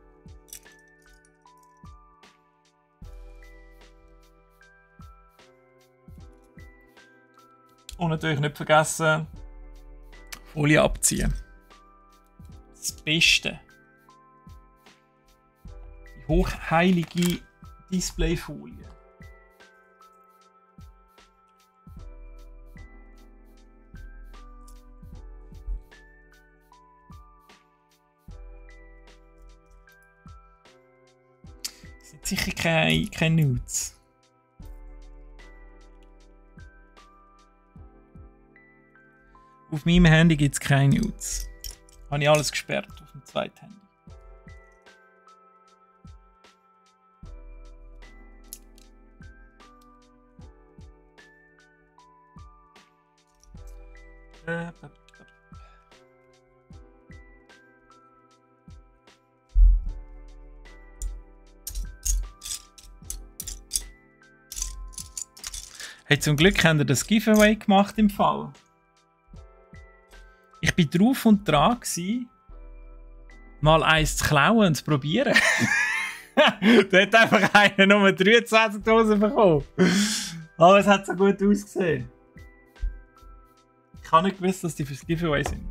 Und natürlich nicht vergessen, Folie abziehen. Das Beste. Die hochheilige Displayfolie. Sicher kein Nudes. Auf meinem Handy gibt es keine Nudes. Habe ich alles gesperrt auf dem zweiten Handy. Hey, zum Glück habt ihr das Giveaway gemacht im Fall. Ich war drauf und dran, mal eins zu klauen und zu probieren. Da hat einfach einer nur 23 Dosen bekommen. Aber es hat so gut ausgesehen. Ich habe nicht gewusst, dass die fürs Giveaway sind.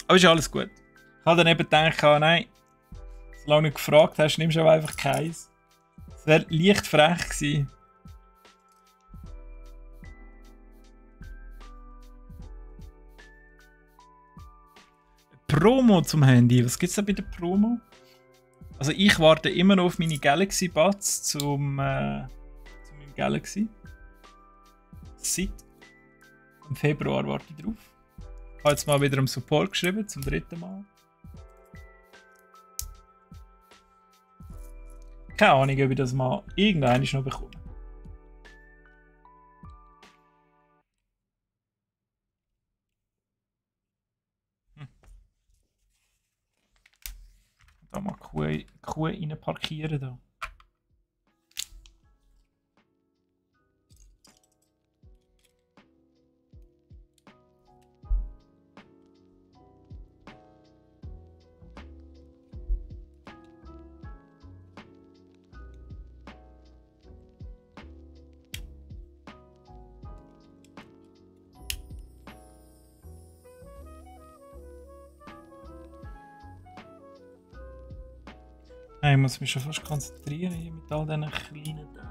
Aber ist alles gut. Ich habe dann eben gedacht, nein, solange du gefragt hast, nimmst du aber einfach keins. Es wäre leicht frech gewesen. Promo zum Handy. Was gibt es da bei der Promo? Also ich warte immer noch auf meine Galaxy Buds zu meinem Galaxy. Seit im Februar warte ich drauf. Ich habe jetzt mal wieder am Support geschrieben, zum 3. Mal. Keine Ahnung, ob ich das mal irgendwann noch bekomme. Da mal Kuh rein parkieren. Da. Ich muss mich schon fast konzentrieren hier mit all diesen kleinen Teilen.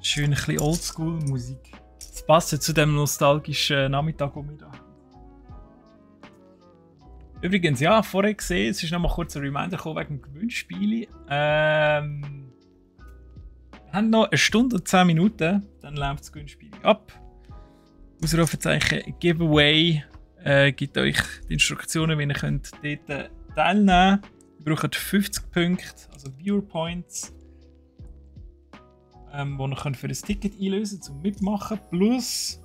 Schön ein bisschen Oldschool-Musik. Das passt ja zu dem nostalgischen Nachmittag, den wir da haben. Übrigens, ja, vorher gesehen, es ist noch mal kurz ein Reminder gekommen wegen dem Gewinnspiel. Wir haben noch 1 Stunde und 10 Minuten, dann läuft das Gewinnspiel ab. Ausrufezeichen Giveaway gibt euch die Instruktionen, wie ihr könnt dort teilnehmen könnt. Ihr braucht 50 Punkte, also Viewer Points, die ihr könnt für ein Ticket einlösen könnt, zum Mitmachen. Plus,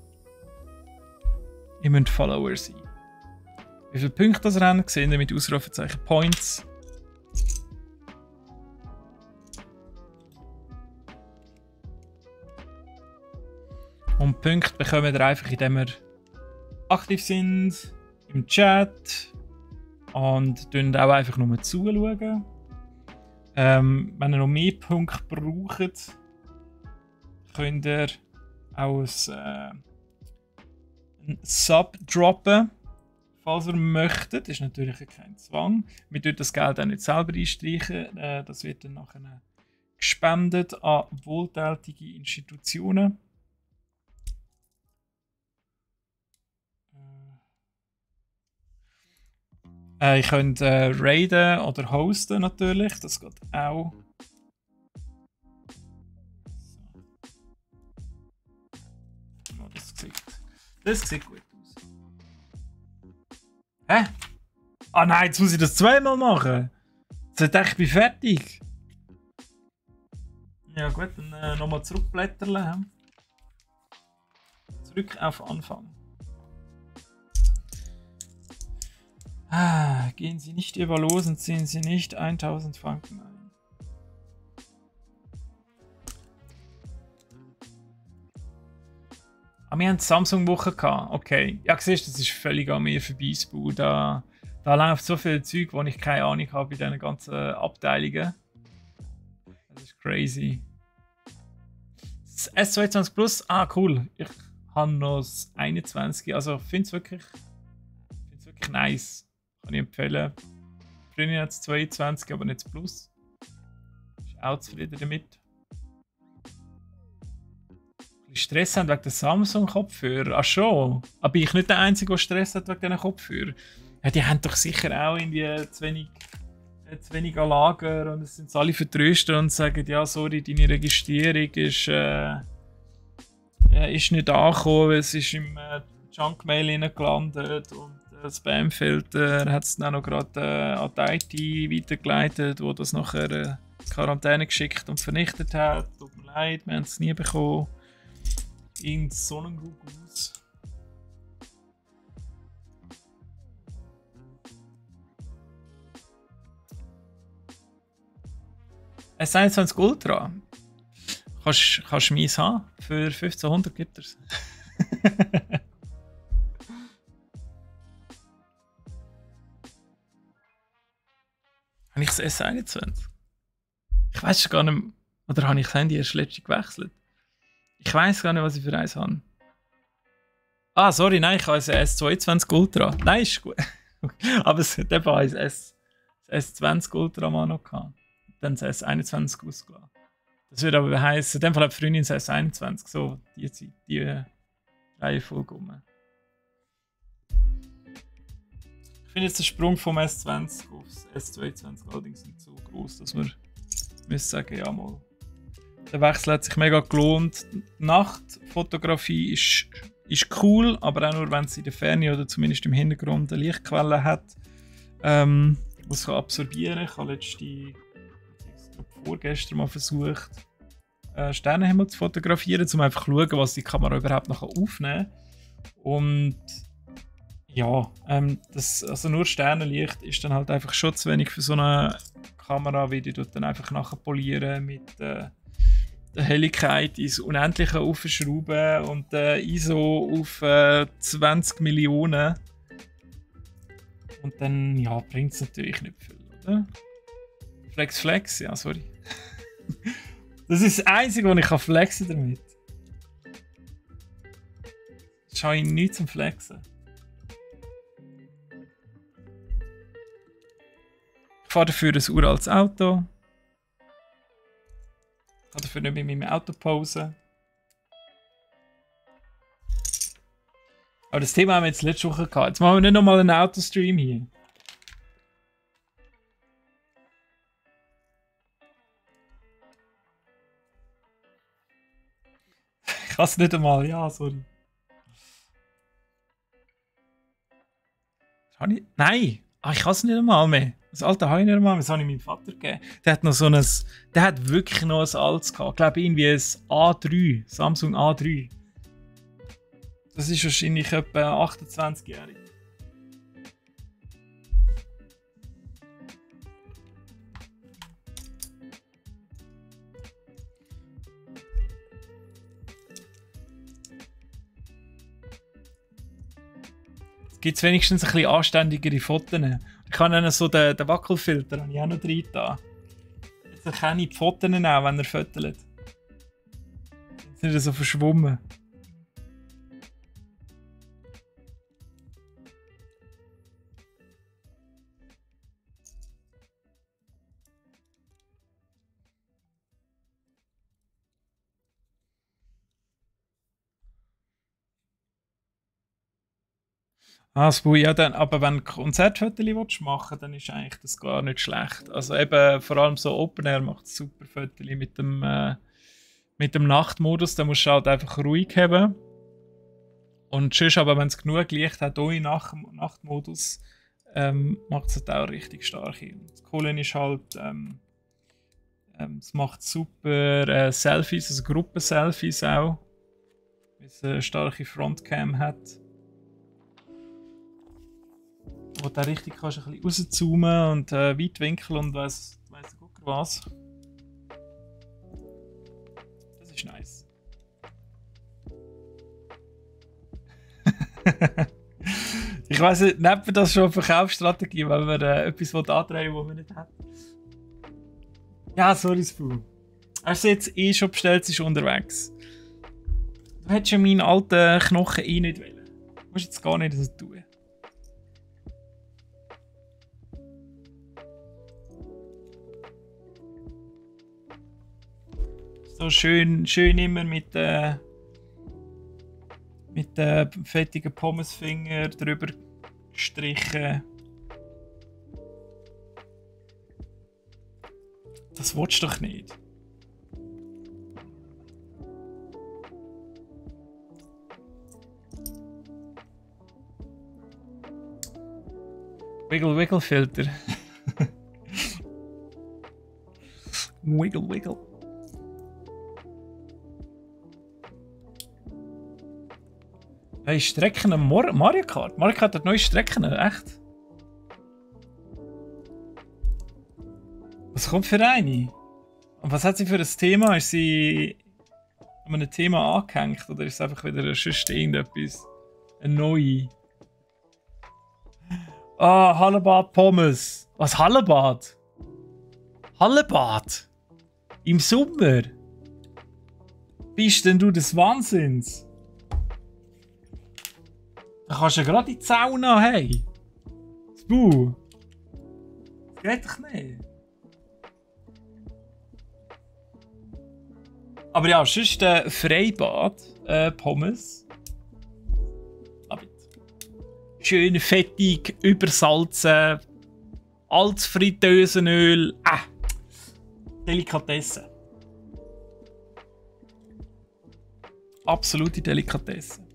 ihr müsst Follower sein. Wie viele Punkte das Rennen sehen ihr mit Ausrufezeichen Points. Und Punkte bekommen ihr einfach, indem ihr aktiv sind im Chat und auch einfach nur zuschauen. Wenn ihr noch mehr Punkte braucht, könnt ihr auch ein Sub droppen, falls ihr möchtet. Das ist natürlich kein Zwang. Wir tun das Geld auch nicht selber einstreichen. Das wird dann nachher gespendet an wohltätige Institutionen. Ihr könnt raiden oder hosten natürlich, das geht auch. So. Das sieht gut aus. Hä? Ah nein, jetzt muss ich das zweimal machen. Jetzt dachte ich, ich bin fertig. Ja gut, dann nochmal zurückblättern. Zurück auf Anfang. Gehen Sie nicht über los und ziehen Sie nicht 1000 Franken ein. Wir haben die Samsung-Woche gehabt. Okay. Ja, siehst du, das ist völlig an mir vorbei. Da läuft so viel Zeug, wo ich keine Ahnung habe bei diesen ganzen Abteilungen. Das ist crazy. Das S22 Plus, cool. Ich habe noch das 21. Also finde es wirklich nice. Kann ich empfehlen. Früher hat es 22, aber nicht das Plus. Ist auch zufrieden damit. Ein bisschen Stress haben wegen der Samsung-Kopfhörer. Ach schon. Aber ich nicht der Einzige, der Stress hat wegen diesen Kopfhörern. Ja, die haben doch sicher auch irgendwie zu wenig an Lager und es sind alle vertröstet und sagen, ja, sorry, deine Registrierung ist nicht angekommen, es ist im Junk-Mail gelandet und Spam-Filter hat es dann auch noch gerade an die IT weitergeleitet, wo das nachher Quarantäne geschickt und vernichtet hat. Tut mir leid, wir haben es nie bekommen. In Sonnenguss. S21 Ultra. Kannst du meins haben? Für 1500 gibt es. Habe ich das S21? Ich weiß gar nicht. Oder habe ich das Handy erst letztens gewechselt? Ich weiß gar nicht, was ich für eins habe. Sorry, nein, ich habe ein S22 Ultra. Nein, ist gut. Aber der war ein S20 Ultra mal noch gehabt. Dann das S21 ausgelassen. Das würde aber heißen, in dem Fall hat die Freundin das S21. So, die Reihenfolge rum. Ich finde jetzt den Sprung vom S20 aufs S22 allerdings nicht so groß, dass wir müssen sagen, ja mal. Der Wechsel hat sich mega gelohnt. Die Nachtfotografie ist cool, aber auch nur, wenn es in der Ferne oder zumindest im Hintergrund eine Lichtquelle hat, die es absorbieren kann. Ich habe vorgestern mal versucht, Sternenhimmel zu fotografieren, um einfach zu schauen, was die Kamera überhaupt noch aufnehmen kann. Und ja, also nur Sternenlicht ist dann halt einfach schon zu wenig für so eine Kamera, wie die dort dann einfach nachher polieren mit der Helligkeit ins Unendliche aufschrauben und ISO auf 20 Millionen. Und dann, ja, bringt es natürlich nicht viel, oder? Flex, ja, sorry. Das ist das Einzige, was ich flexen damit. Ich habe nichts zum Flexen. Ich fahre dafür ein uraltes Auto. Ich kann dafür nicht mit meinem Auto posen. Aber das Thema haben wir jetzt letzte Woche gehabt. Jetzt machen wir nicht nochmal einen Autostream hier. Ich kann es nicht einmal, ja, sorry. Nein! Ah, ich kann es nicht einmal mehr. Das alte habe ich nicht einmal mehr. Das habe ich meinem Vater gegeben. Der hat noch so ein... Der hat wirklich noch ein altes gehabt. Ich glaube irgendwie ein A3. Samsung A3. Das ist wahrscheinlich etwa 28-jährig. Gibt es wenigstens ein bisschen anständigere Fotos. Ich kann dann so den Wackelfilter habe ich auch noch drin da. Jetzt erkenne ich die Fotos auch, wenn er fotolt. Sind nicht so verschwommen. Ah, ja, dann, aber wenn du Konzertfotos machen willst, dann ist eigentlich das gar nicht schlecht. Also eben, vor allem so Open Air macht super Fotos mit dem Nachtmodus. Da musst du halt einfach ruhig haben. Und sonst aber, wenn es genug Licht hat, ohne Nachtmodus, macht es halt auch richtig stark. Das Coole ist halt, es macht super Selfies, also Gruppenselfies auch. Weil es eine starke Frontcam hat. Wo du richtig kannst ein bisschen rauszoomen und Weitwinkel und weiss gucken was. Das ist nice. Ich weiss nicht, nennt man das schon eine Verkaufsstrategie, wenn man etwas andrehen will, das man nicht hat? Ja, sorry, Spoo. Hast du jetzt schon bestellt, ist unterwegs. Du hättest ja meinen alten Knochen nicht wollen. Du musst jetzt gar nicht so tun. So schön immer mit fettigen Pommesfinger drüber gestrichen. Das willst du doch nicht. Wiggle Filter. Wiggle. Hey, Strecken am Mario Kart? Mario Kart hat neue Strecken, echt? Was kommt für eine? Und was hat sie für ein Thema? Ist sie an einem Thema angehängt oder ist es einfach wieder sonst irgendetwas? Eine neue? Ah, Hallenbad Pommes. Was, Hallenbad? Hallenbad? Im Sommer? Bist denn du des Wahnsinns? Da kannst du ja gerade in die Sauna, hey. Spoo. Das geht doch nicht. Aber ja, sonst Freibad Pommes. Schön fettig, übersalzen, altes Fritteusenöl. Delikatesse. Absolute Delikatesse.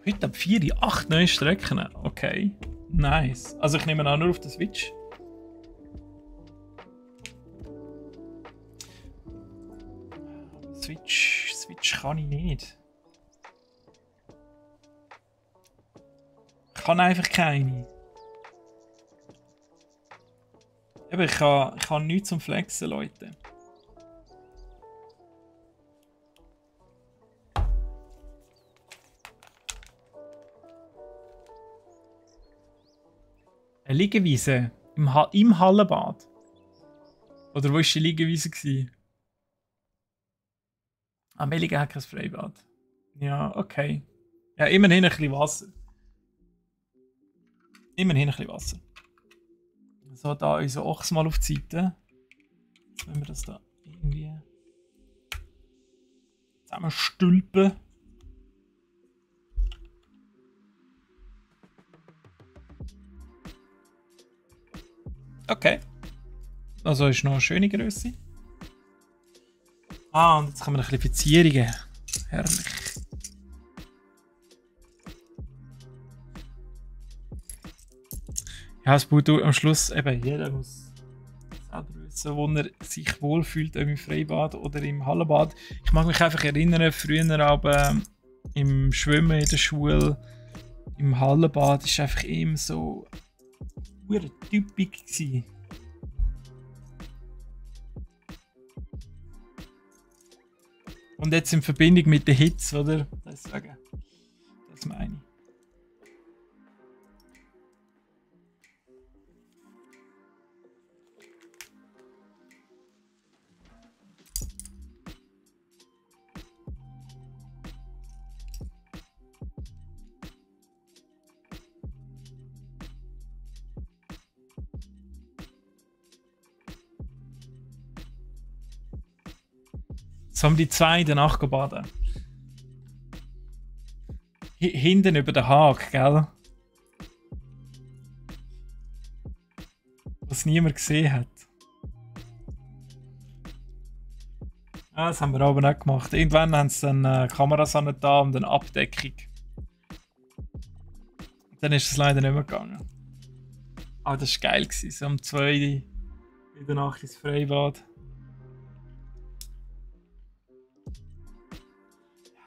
Heute ab 4 8 neue Strecken. Okay. Nice. Also ich nehme an nur auf der Switch. Switch kann ich nicht. Ich kann einfach keine. Aber ich kann nichts zum Flexen, Leute. Eine Liegewiese im Hallenbad. Oder wo war die Liegewiese? Melligen hat kein Freibad. Ja, okay. Ja, immerhin ein bisschen Wasser. Immerhin ein bisschen Wasser. So, da unser Ochs mal auf die Seite. Jetzt wenn wir das da irgendwie zusammenstülpen. Okay. Also ist noch eine schöne Größe. Ah, und jetzt kommen wir ein bisschen Verzierungen. Herrlich. Ja, es baut am Schluss eben jeder muss selber wissen, wo er sich wohlfühlt, im Freibad oder im Hallenbad. Ich mag mich einfach erinnern, früher aber im Schwimmen in der Schule, im Hallenbad, ist einfach immer so typisch gewesen. Und jetzt in Verbindung mit der Hitze, oder? Deswegen, das meine ich. Jetzt haben die zwei danach gebadet. Hinten über den Haag, gell? Was niemand gesehen hat. Ah, das haben wir aber nicht gemacht. Irgendwann haben sie dann Kameras an da und eine Abdeckung. Dann ist es leider nicht mehr gegangen. Aber das war geil. So um 2 in der Nacht ins Freibad.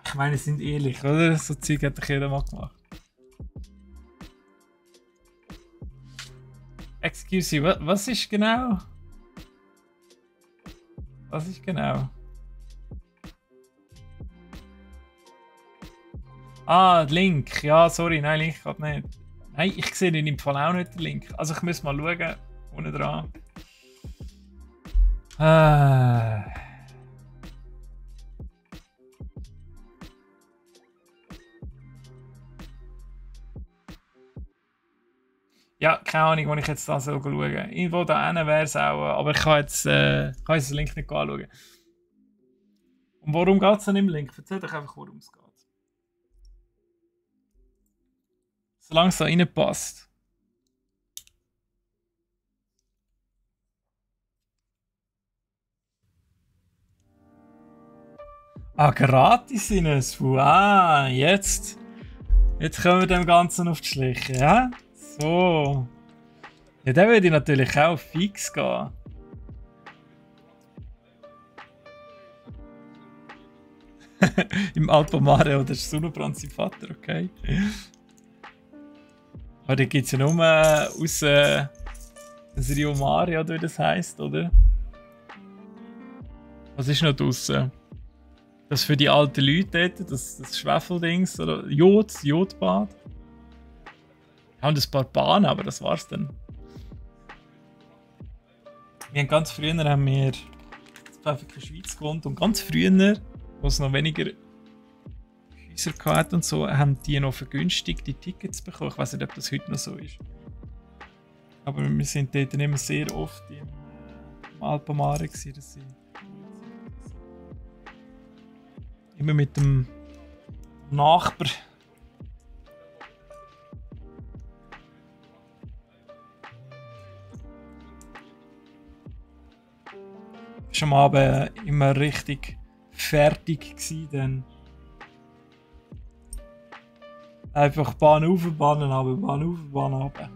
Ich meine, sind ehrlich, oder? So Zeug hat doch jeder mal gemacht. Excuse me, was ist genau? Was ist genau? Ah, Link. Ja, sorry, nein, Link geht nicht. Nein, ich sehe in dem Fall auch nicht den Link. Also ich muss mal schauen, ohne dran. Ja, keine Ahnung, wo ich jetzt da so schauen. Irgendwo da hinten wäre es auch, aber ich kann jetzt den Link nicht anschauen. Und worum geht es denn im Link? Erzähl doch einfach, worum es geht. Solange es da reinpasst. Ah, gratis in es. Ah, jetzt. Jetzt kommen wir dem Ganzen auf die Schliche, ja? So. Ja, dann würde ich natürlich auch fix gehen. Im Alpamare oder Sonnenbrand-Vater, okay. Aber da gibt es ja nur aus das Rio Mare, oder wie das heisst, oder? Was ist noch draussen? Das für die alten Leute dort, das Schwefeldings oder Jodbad. Wir haben ein paar Bahnen, aber das war's dann. Wir haben ganz früher haben wir in der Schweiz gewohnt und ganz früher, wo es noch weniger Häuser hatte und so, haben die noch vergünstigte Tickets bekommen. Ich weiß nicht, ob das heute noch so ist. Aber wir sind dort immer sehr oft im Alpamare gewesen, dass sie immer mit dem Nachbar ist am Abend immer richtig fertig gewesen, dann einfach Bahn auf, Bahn runter, Bahn auf, Bahn runter.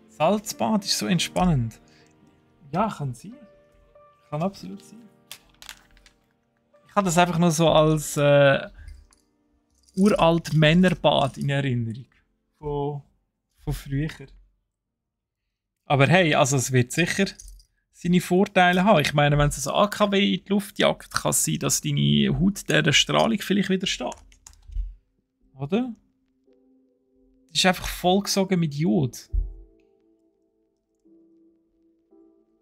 Salzbad ist so entspannend. Ja, kann sein. Kann absolut sein. Ich habe das einfach nur so als uralt Männerbad in Erinnerung. Von früher. Aber hey, also es wird sicher seine Vorteile haben. Ich meine, wenn es ein AKW in die Luft jagt, kann es sein, dass deine Haut der Strahlung vielleicht widersteht. Oder? Das ist einfach vollgesogen mit Jod.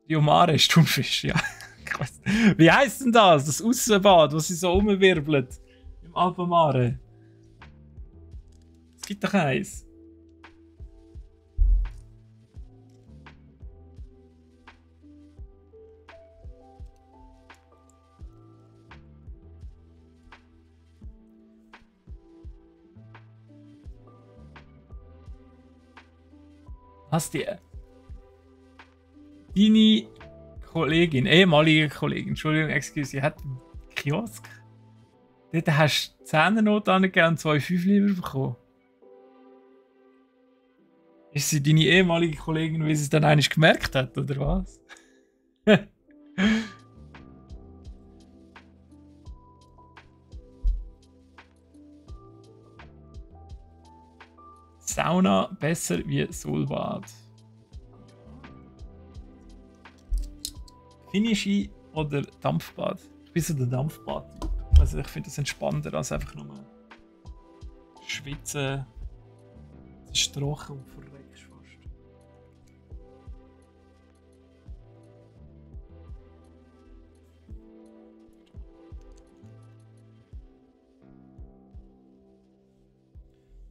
Diomare ist Thunfisch, ja. Wie heisst denn das? Das Aussenbad, das sie so umwirbelt. Im Alpamare. Es gibt doch eins. Hast du deine Kollegin, ehemalige Kollegin, Entschuldigung, excuse, hat einen Kiosk. Dort hast du 10er-Note angegeben und 2 5-Lieber bekommen. Ist sie deine ehemalige Kollegin, wie sie es dann eigentlich gemerkt hat, oder was? Sauna besser wie Solbad. Finnishi oder Dampfbad? Ich bin so der Dampfbad-Typ. Also ich finde das entspannender als einfach nur schwitzen, strochen und verreckst fast.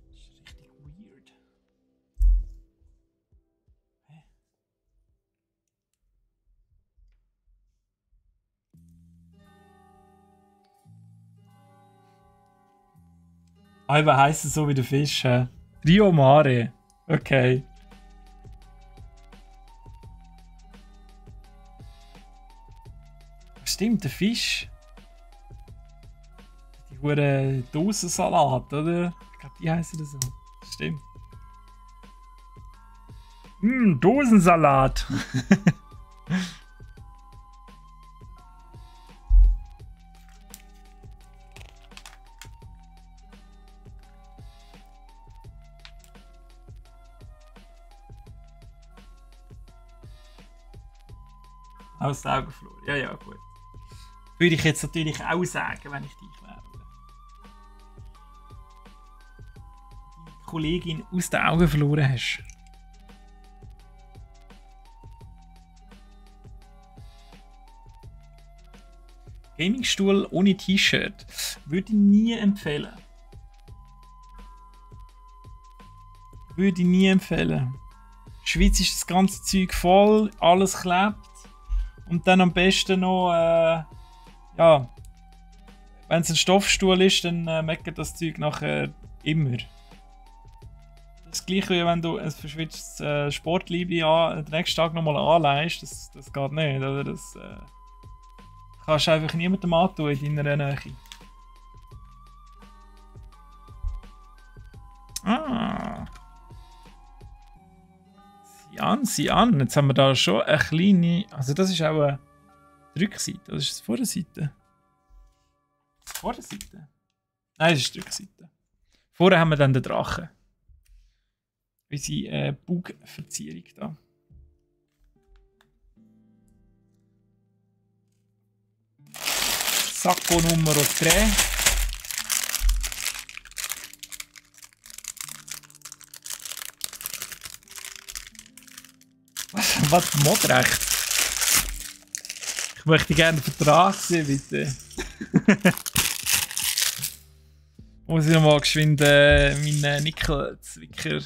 Das ist richtig weird. Hä? Alba heisst es so wie der Fisch. Rio Mare. Okay. Stimmt, der Fisch. Die hure Dosensalat, oder? Ich glaube, die heißen so. Stimmt. Dosensalat. Aus den Augen verloren. Ja, ja, gut. Würde ich jetzt natürlich auch sagen, wenn ich dich wäre. Die Kollegin aus den Augen verloren hast. Gamingstuhl ohne T-Shirt. Würde ich nie empfehlen. Würde ich nie empfehlen. In der Schweiz ist das ganze Zeug voll, alles klebt. Und dann am besten noch, ja, wenn es ein Stoffstuhl ist, dann meckert das Zeug nachher immer. Das gleiche wie wenn du ein verschwitztes Sportliebli den nächsten Tag nochmal anleihst, das geht nicht, oder? Das kannst du einfach niemandem antun in deiner Nähe. Ah. Sieh an, jetzt haben wir da schon eine kleine. Also, das ist auch eine Rückseite, oder ist das Vorderseite? Vorderseite? Nein, das ist die Rückseite. Vorher haben wir dann den Drachen. Unsere Bugverzierung da. Sacco Nummer 3. Was Modrecht? Ich möchte gerne einen Vertrag sehen, bitte. Muss ich nochmal geschwind meinen Nickel-Zwicker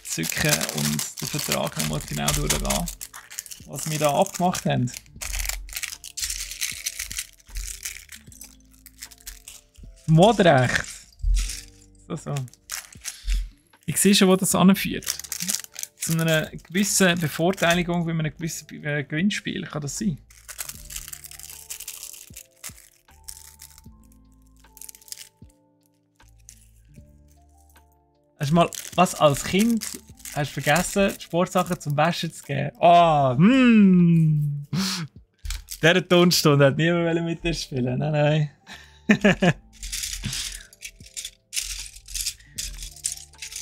zücken und den Vertrag nochmal genau durchgehen, was wir da abgemacht haben. Modrecht. So. Ich sehe schon, wo das anführt. Zu einer gewissen Bevorteiligung bei einem gewissen Gewinnspiel. Kann das sein? Hast du mal was als Kind hast vergessen, Sportsachen zum Waschen zu geben? Ah, Dieser Tonstunde hat niemand mit dir spielen. Nein, nein.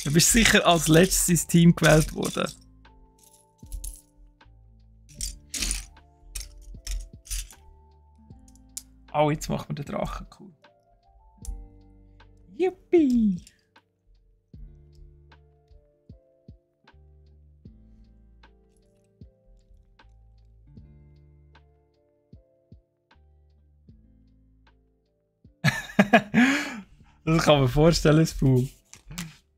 Du bist sicher als letztes ins Team gewählt worden. Oh, jetzt machen wir den Drachen. Cool. Yippie! Das kann man vorstellen, das Buch.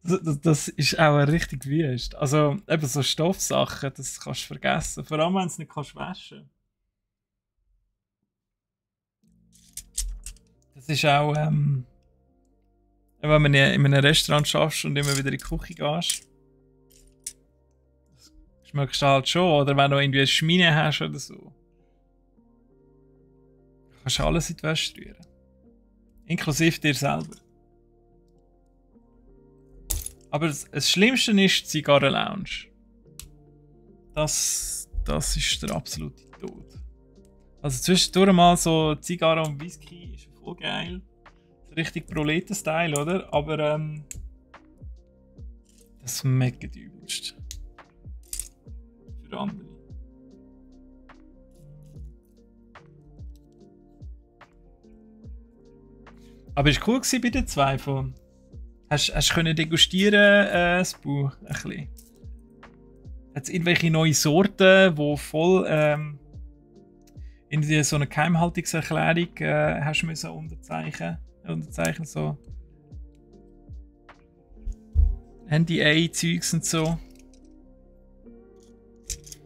Das ist auch richtig wüst. Also eben so Stoffsachen, das kannst du vergessen. Vor allem, wenn du es nicht kannst waschen. Das ist auch, wenn man in einem Restaurant schaffst und immer wieder in die Küche gehst. Schmeckst du halt schon. Oder wenn du irgendwie eine Schmine hast oder so. Kannst du alles in die Wäsche rühren. Inklusive dir selber. Aber das Schlimmste ist die Zigarren-Lounge. Das ist der absolute Tod. Also zwischendurch mal so Zigarre und Whisky ist voll geil. So richtig Proleten-Style, oder? Aber das schmeckt übelst. Für andere. Aber es war cool bei den zwei von. Hast du degustieren, das Buch ein bisschen? Hat es irgendwelche neue Sorten, die voll in so eine Geheimhaltungserklärung hast müssen unterzeichnen so NDA-Zeugs und so.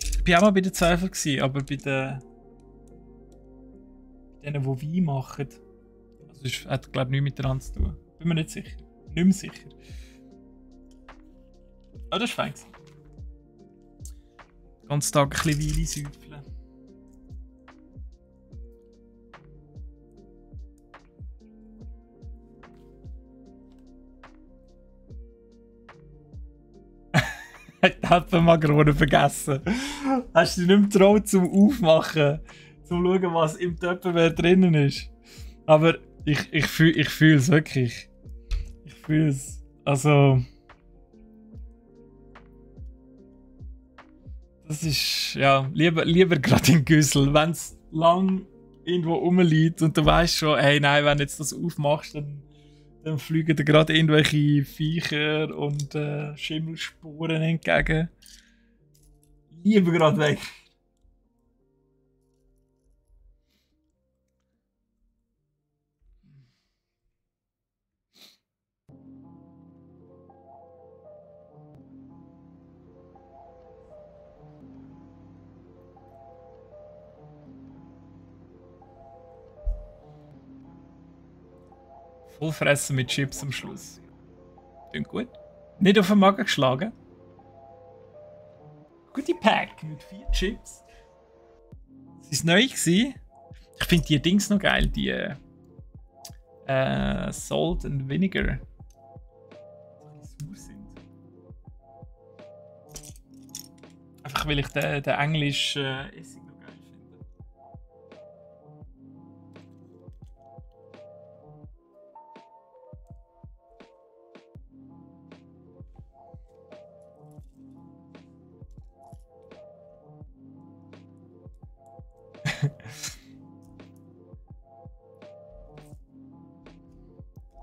Ich war auch mal bei den Zweifeln, aber bei denen, die Wein machen, also das hat glaube ich nichts miteinander zu tun. Bin mir nicht sicher. Nicht mehr sicher. Ah, das war fein. Den ganzen Tag ein bisschen Weile säufeln. Ich habe die Makarone vergessen. Hast du dich nicht mehr getraut zum Aufmachen? Zum schauen, was im Tupperware drinnen ist? Aber ich fühle es wirklich. Ich fühle es. Also. Das ist, ja, lieber gerade in Güssel. Wenn es lang irgendwo rumliegt und du weißt schon, hey, nein, wenn du jetzt das aufmachst, dann fliegen dir gerade irgendwelche Viecher und Schimmelspuren entgegen. Lieber gerade weg. Voll fressen mit Chips am Schluss. Klingt gut. Nicht auf den Magen geschlagen. Gute Pack mit 4 Chips. Das war neu. Ich finde die Dings noch geil, die Salt and Vinegar. Die sauer sind. Einfach weil ich den englischen Essig noch geil finde.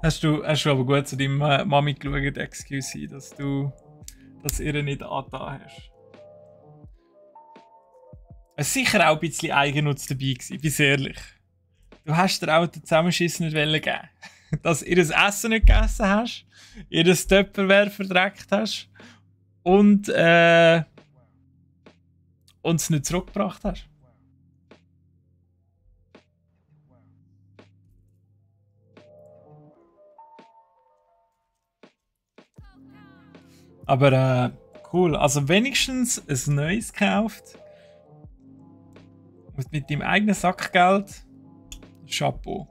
Hast du aber gut zu deiner Mami geschaut, excuse, dass du das ihr nicht angetan hast? Es war sicher auch ein bisschen Eigennutz dabei gewesen, bin ehrlich. Du hast dir auch den Zusammenschiss nicht geben. Dass ihr das Essen nicht gegessen hast, ihr das Tupperware verdreckt hast und es nicht zurückgebracht hast. Aber cool, also wenigstens ein neues gekauft. Mit deinem eigenen Sackgeld. Chapeau.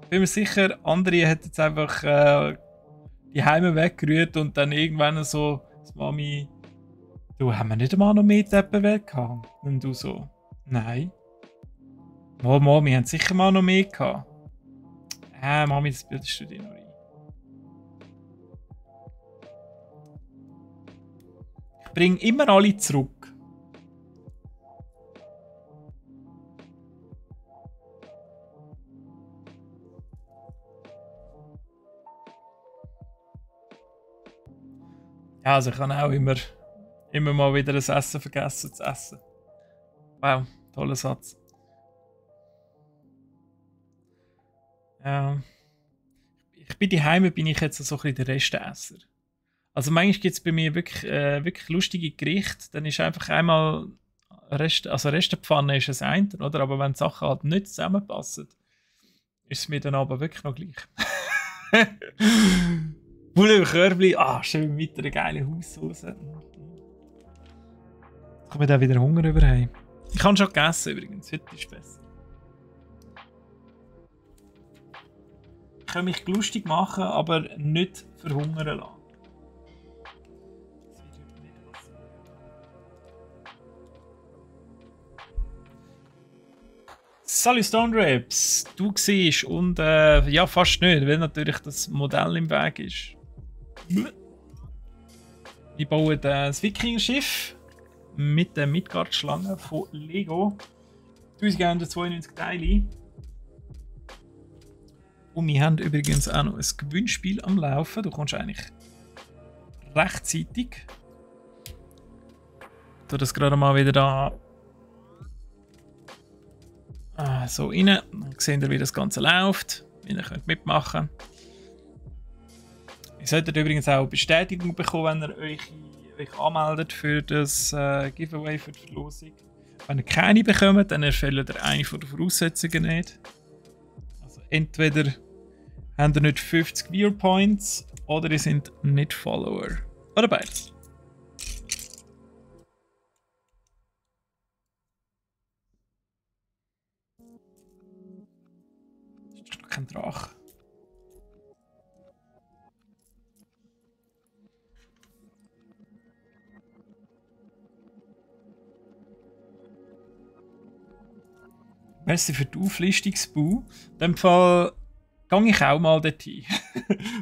Bin mir sicher, andere hätten jetzt einfach die Heime weggerührt und dann irgendwann so, das Mami, du, haben wir nicht einmal noch mehr Tupperware gehabt? Und du so, nein. Mami, wir haben sicher mal noch mehr gehabt. Mami, das bildest du dir noch ein. Ich bringe immer alle zurück. Ja, also ich kann auch immer mal wieder das Essen vergessen zu essen. Wow, toller Satz. Ja. Ich bin daheim, bin ich jetzt so ein bisschen der Resteesser. Also manchmal gibt es bei mir wirklich lustige Gerichte. Dann ist einfach einmal Restepfanne ist das eine, oder? Aber wenn die Sachen halt nicht zusammenpassen, ist es mir dann aber wirklich noch gleich. Poulet im Körbli, schön mit einer geilen Haussauce. komme dann wieder Hunger über. Ich habe schon gegessen übrigens, heute ist es besser. Ich kann mich lustig machen, aber nicht verhungern lassen. Salut Stone Rips, du siehst und ja, fast nicht, weil natürlich das Modell im Weg ist. Ich baue das Wikinger-Schiff mit der Midgard-Schlange von Lego. 1192 Teile. Und wir haben übrigens auch noch ein Gewinnspiel am Laufen. Du kommst eigentlich rechtzeitig. Ich tue das gerade mal wieder da so rein. Dann seht ihr, wie das Ganze läuft. Ihr könnt mitmachen. Ihr solltet übrigens auch Bestätigung bekommen, wenn ihr euch anmeldet für das Giveaway, für die Verlosung. Wenn ihr keine bekommt, dann erfüllt ihr eine von den Voraussetzungen nicht. Also entweder habt ihr nicht 50 Viewer Points oder ihr seid nicht Follower. Oder beides. Das ist doch kein Drache. Merci für die Auflistung, Spu. In dem Fall gehe ich auch mal dorthin.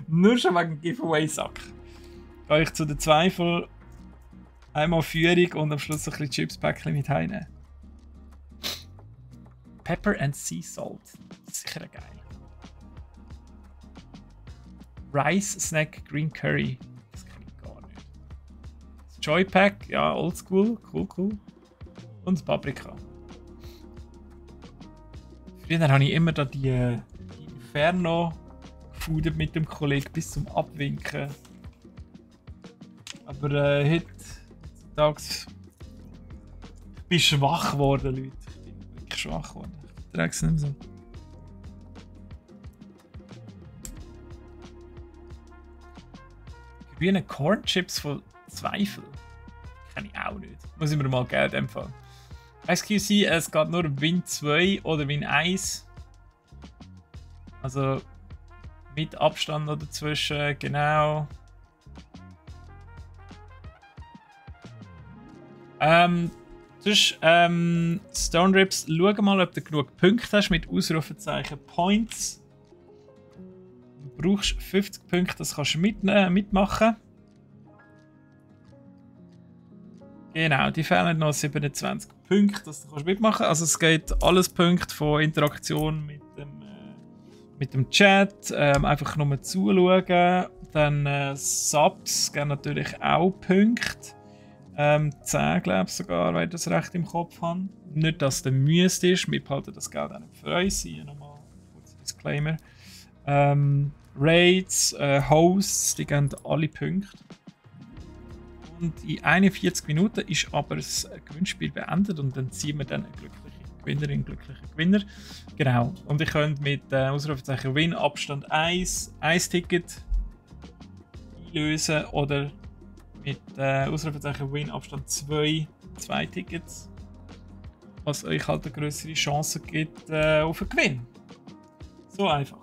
Nur schon wegen dem Giveaway-Sack. Gehe ich zu den Zweifel einmal Führung und am Schluss ein bisschen Chips-Päckchen mit heimnehmen. Pepper and Sea Salt. Sicher geil. Rice Snack Green Curry. Das kenne ich gar nicht. Das Joy Pack, ja, oldschool. Cool. Und das Paprika. Früher habe ich immer da die Inferno gefudert mit dem Kollegen bis zum Abwinken. Aber heutzutage bin ich schwach geworden, Leute. Ich bin wirklich schwach geworden. Ich trage es nicht mehr so. Grüne Corn Chips von Zweifel. Kenne ich auch nicht. Muss ich mir mal geben in dem Fall. SQC, es geht nur Win 2 oder Win 1. Also mit Abstand noch dazwischen, genau. Sonst, Stone Rips, schau mal, ob du genug Punkte hast mit Ausrufezeichen Points. Du brauchst 50 Punkte, das kannst du mitmachen. Genau, die fehlen noch 27 Punkte, dass du mitmachen kannst. Also es geht alles Punkte von Interaktion mit dem Chat, einfach nur zuschauen. Dann Subs geben natürlich auch Punkte. 10 glaube ich sogar, wenn ich das recht im Kopf habe. Nicht, dass der müsst ist, wir behalten das Geld auch nicht für uns. Hier nochmal ein kurzer Disclaimer. Raids, Hosts, die geben alle Punkte. Und in 41 Minuten ist aber das Gewinnspiel beendet und dann ziehen wir dann eine glückliche Gewinnerin, glücklichen Gewinner. Genau. Und ihr könnt mit Ausrufezeichen Win Abstand 1 Ticket einlösen oder mit Ausrufezeichen Win Abstand 2 Tickets. Was euch halt eine größere Chance gibt auf einen Gewinn. So einfach.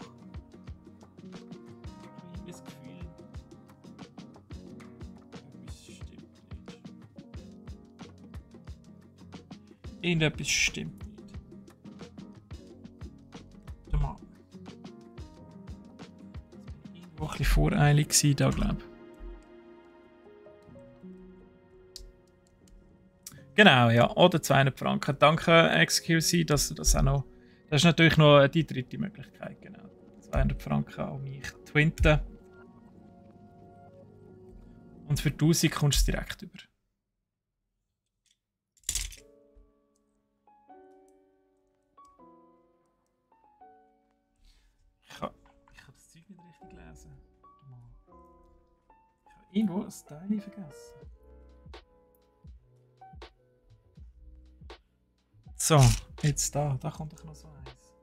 Irgendetwas stimmt nicht. Warte mal. Ich war ein bisschen voreilig da, glaube ich. Genau, ja. Oder 200 Franken. Danke, XQC, dass du das auch noch... Das ist natürlich noch die dritte Möglichkeit, genau. 200 Franken an mich twinten. Und für 1000 kommst du direkt über. Ich habe das Zeug nicht richtig gelesen. Ich habe irgendwo ein Teil vergessen. So, jetzt da kommt doch noch so eins.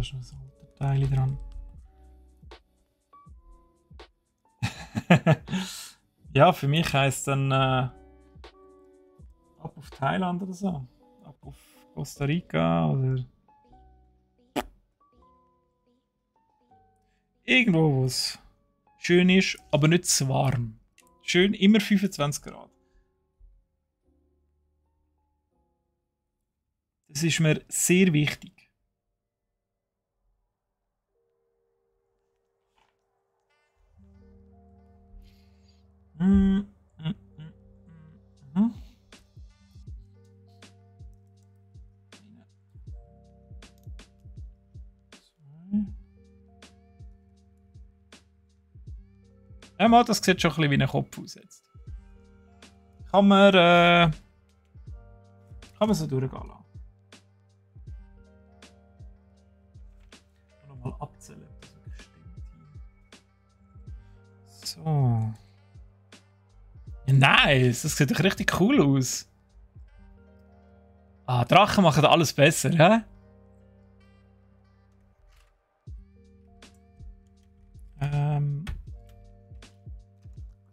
ist noch so ein Teil dran. Ja, für mich heisst dann ab auf Thailand oder so. Ab auf Costa Rica oder irgendwo, wo es schön ist, aber nicht zu warm. Schön immer 25 Grad. Das ist mir sehr wichtig. Mm, mm, mm, mm. Ja, mal, das sieht schon ein bisschen wie ein Kopf aus jetzt. Kann man so durchgehen lassen. Nochmal abzählen, ob das wirklich stimmt. So. Ja, nice, das sieht doch richtig cool aus. Ah, Drachen machen alles besser, hä?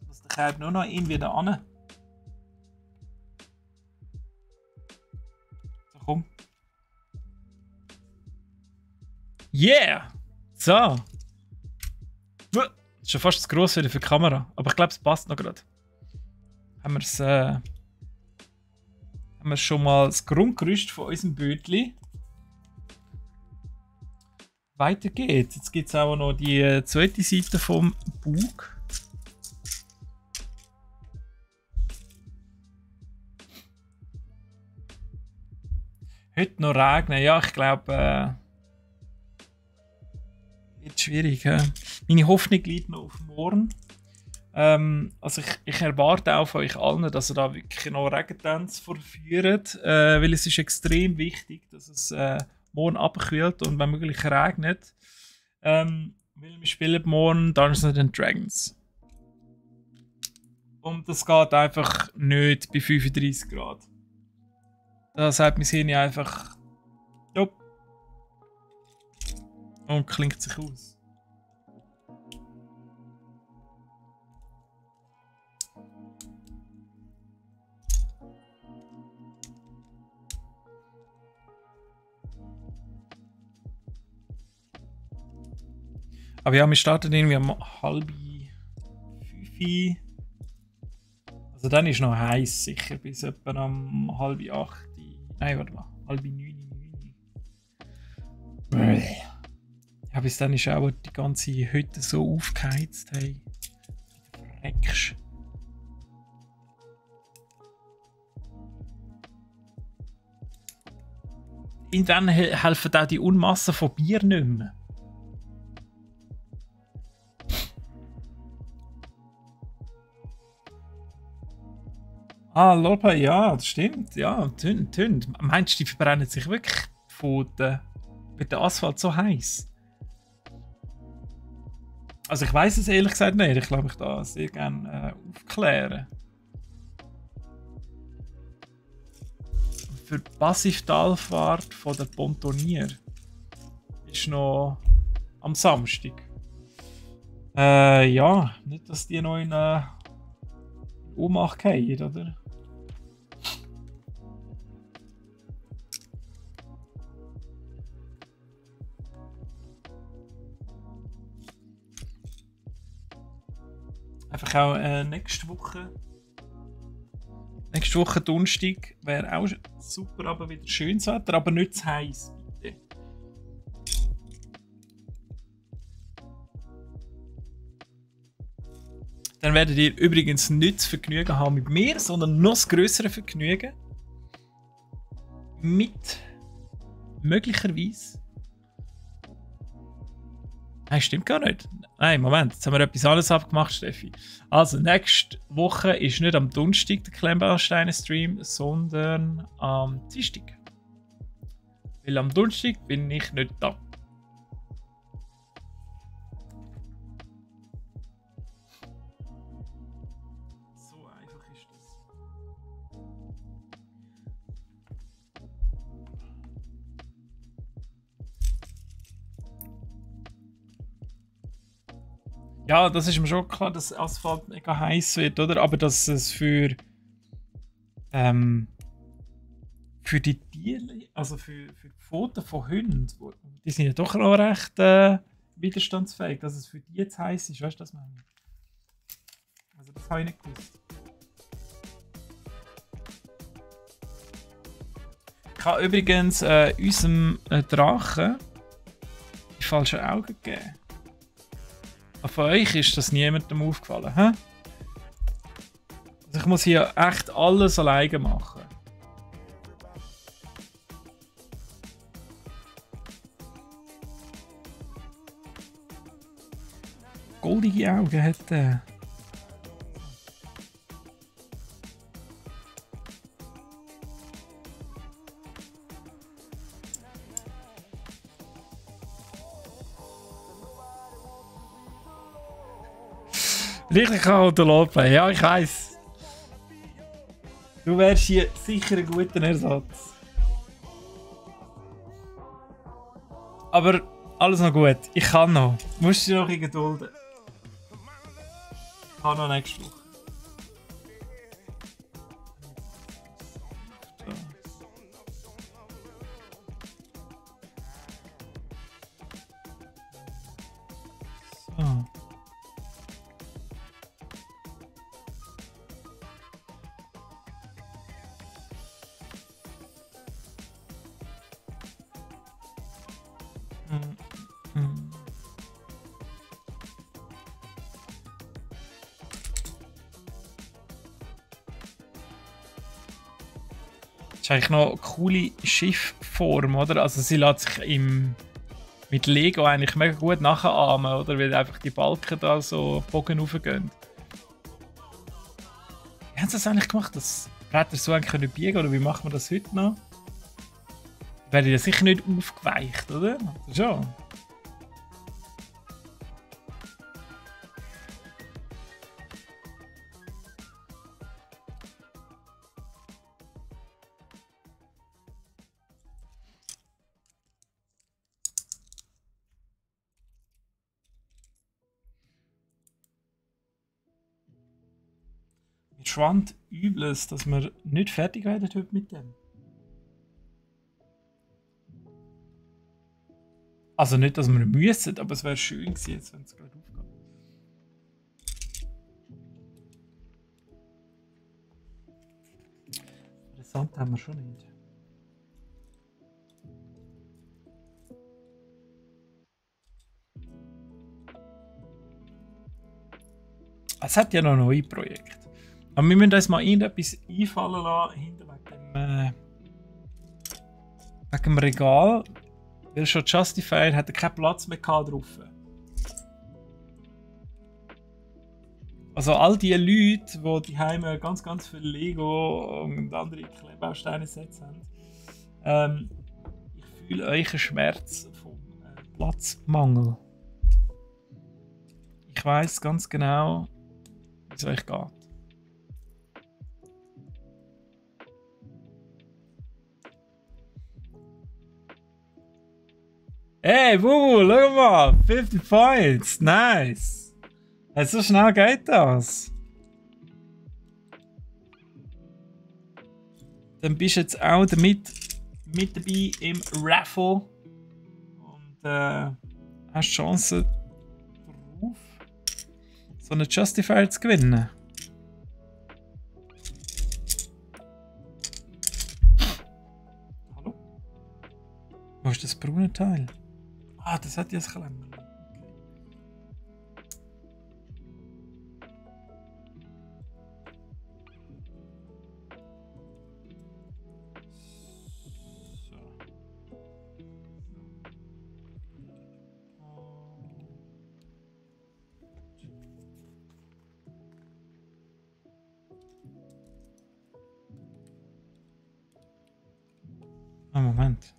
Muss der Kerb nur noch irgendwie da an. So, komm. Yeah! So. Das ist schon fast zu gross wieder für die Kamera. Aber ich glaube, es passt noch gerade. Haben wir schon mal das Grundgerüst von unserem Bötli. Weiter geht's. Jetzt gibt es auch noch die zweite Seite vom Bug. Heute noch regnen. Ja, ich glaube, wird schwierig. Meine Hoffnung liegt noch auf morgen. Also ich erwarte auch von euch allen, dass ihr da wirklich noch Regentänze vorführt, weil es ist extrem wichtig, dass es morgen abkühlt und wenn möglich regnet. Weil wir spielen morgen Dungeons and Dragons. Und das geht einfach nicht bei 35 Grad. Da sagt mein Hirn einfach Jopp. Und klingt sich aus. Aber ja, wir starten irgendwie um 4:30. Also dann ist noch heiß, sicher bis etwa um 7:30. Nein, warte mal, 8:30, 9. Ja, bis dann ist auch die ganze Hütte so aufgeheizt. Hey, verreckst. Irgendwann helfen auch die Unmassen von Bier nicht mehr. Ah, Lopa, ja, das stimmt. Ja, tönt. Meinst du, die verbrennen sich wirklich mit dem Asphalt so heiß? Also ich weiß es ehrlich gesagt nicht. Ich glaube, ich da sehr gerne aufklären. Für die Passivtalfahrt von der Pontonier ist noch am Samstag. Ja, nicht, dass die noch in Ohnmacht gehen, oder? Einfach auch nächste Woche. Nächste Woche Donnerstag wäre auch super, aber wieder schönes Wetter, aber nicht zu heiß, bitte. Dann werdet ihr übrigens nicht das Vergnügen haben mit mir, sondern noch das größere Vergnügen. Mit möglicherweise. Nein, stimmt gar nicht. Nein, Moment, jetzt haben wir etwas anderes abgemacht, Steffi. Also, nächste Woche ist nicht am Donnerstag der Klemmbausteine-Stream, sondern am Dienstag. Weil am Donnerstag bin ich nicht da. So einfach ist das. Ja, das ist mir schon klar, dass Asphalt mega heiß wird, oder? Aber dass es ähm, für die Tiere, also für die Pfoten von Hunden, die sind ja doch noch recht widerstandsfähig, dass es für die jetzt heiß ist, weißt du, das meine ich? Also das habe ich nicht gewusst. Ich habe übrigens unserem Drachen die falschen Augen gegeben. Aber von euch ist das niemandem aufgefallen, hä? Also ich muss hier echt alles alleine machen. Goldige Augen hat er. Richtig Autolope, ja, ich weiß. Du wärst hier sicher ein guter Ersatz. Aber alles noch gut. Ich kann noch. Musst du noch ein gedulden. Ich kann noch nächste Woche. So. Das ist eigentlich noch eine coole Schiffform, oder? Also sie lässt sich mit Lego eigentlich mega gut nachahmen, oder? Weil einfach die Balken da so Bogen raufgehen. Wie haben sie das eigentlich gemacht, dass Bretter so eigentlich biegen können? Oder wie macht man das heute noch? Wäre ja sicher nicht aufgeweicht, oder? Schon. Mir schwand übles, dass wir nicht fertig werden heute mit dem. Also nicht, dass wir müssen, aber es wäre schön gewesen, wenn es gerade aufgeht. Interessant haben wir schon nicht. Es hat ja noch neue Projekte. Aber wir müssen uns mal irgendetwas einfallen lassen, hinter wegen dem Regal. Weil schon Justifier hat keinen Platz mehr drauf. Also all die Leute, die daheim ganz, ganz viel Lego und andere Kleebausteine-Sets haben, ich fühle euren Schmerz vom Platzmangel. Ich weiß ganz genau, wie es euch geht. Hey, Bubu, schau mal! 50 Points! Nice! Hey, so schnell geht das. Dann bist du jetzt auch mit dabei im Raffle. Und hast Chancen darauf, so einen Justifier zu gewinnen. Hallo? Wo ist das braune Teil? Ah, das hat jetzt Klemmer. Moment.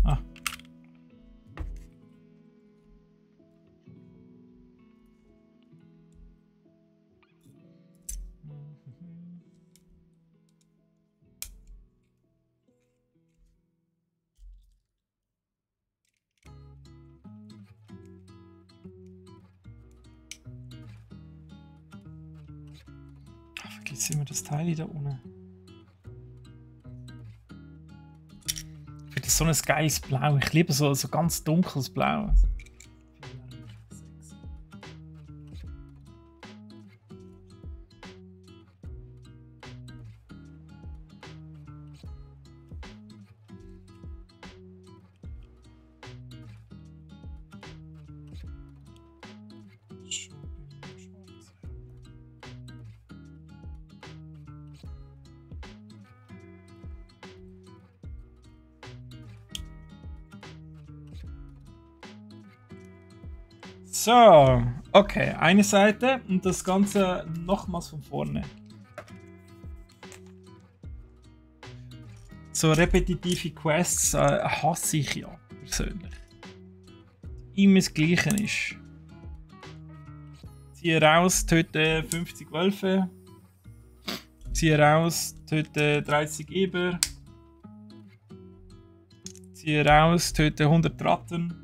Ah. Vergiss immer das Teil da unten. Ich finde das so ein geiles Blau. Ich liebe so ganz dunkles Blau. So, okay, eine Seite und das Ganze nochmals von vorne. So repetitive Quests hasse ich ja persönlich. Immer das Gleiche ist. Ziehe raus, töte 50 Wölfe. Ziehe raus, töte 30 Eber. Ziehe raus, töte 100 Ratten.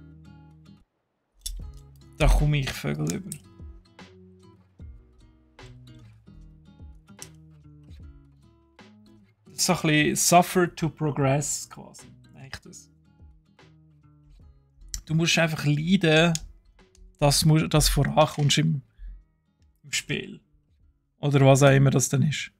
Da komme ich Vögel über. Das ist so ein bisschen suffer to progress quasi. Echt das. Du musst einfach leiden, dass du vorankommst im Spiel. Oder was auch immer das dann ist.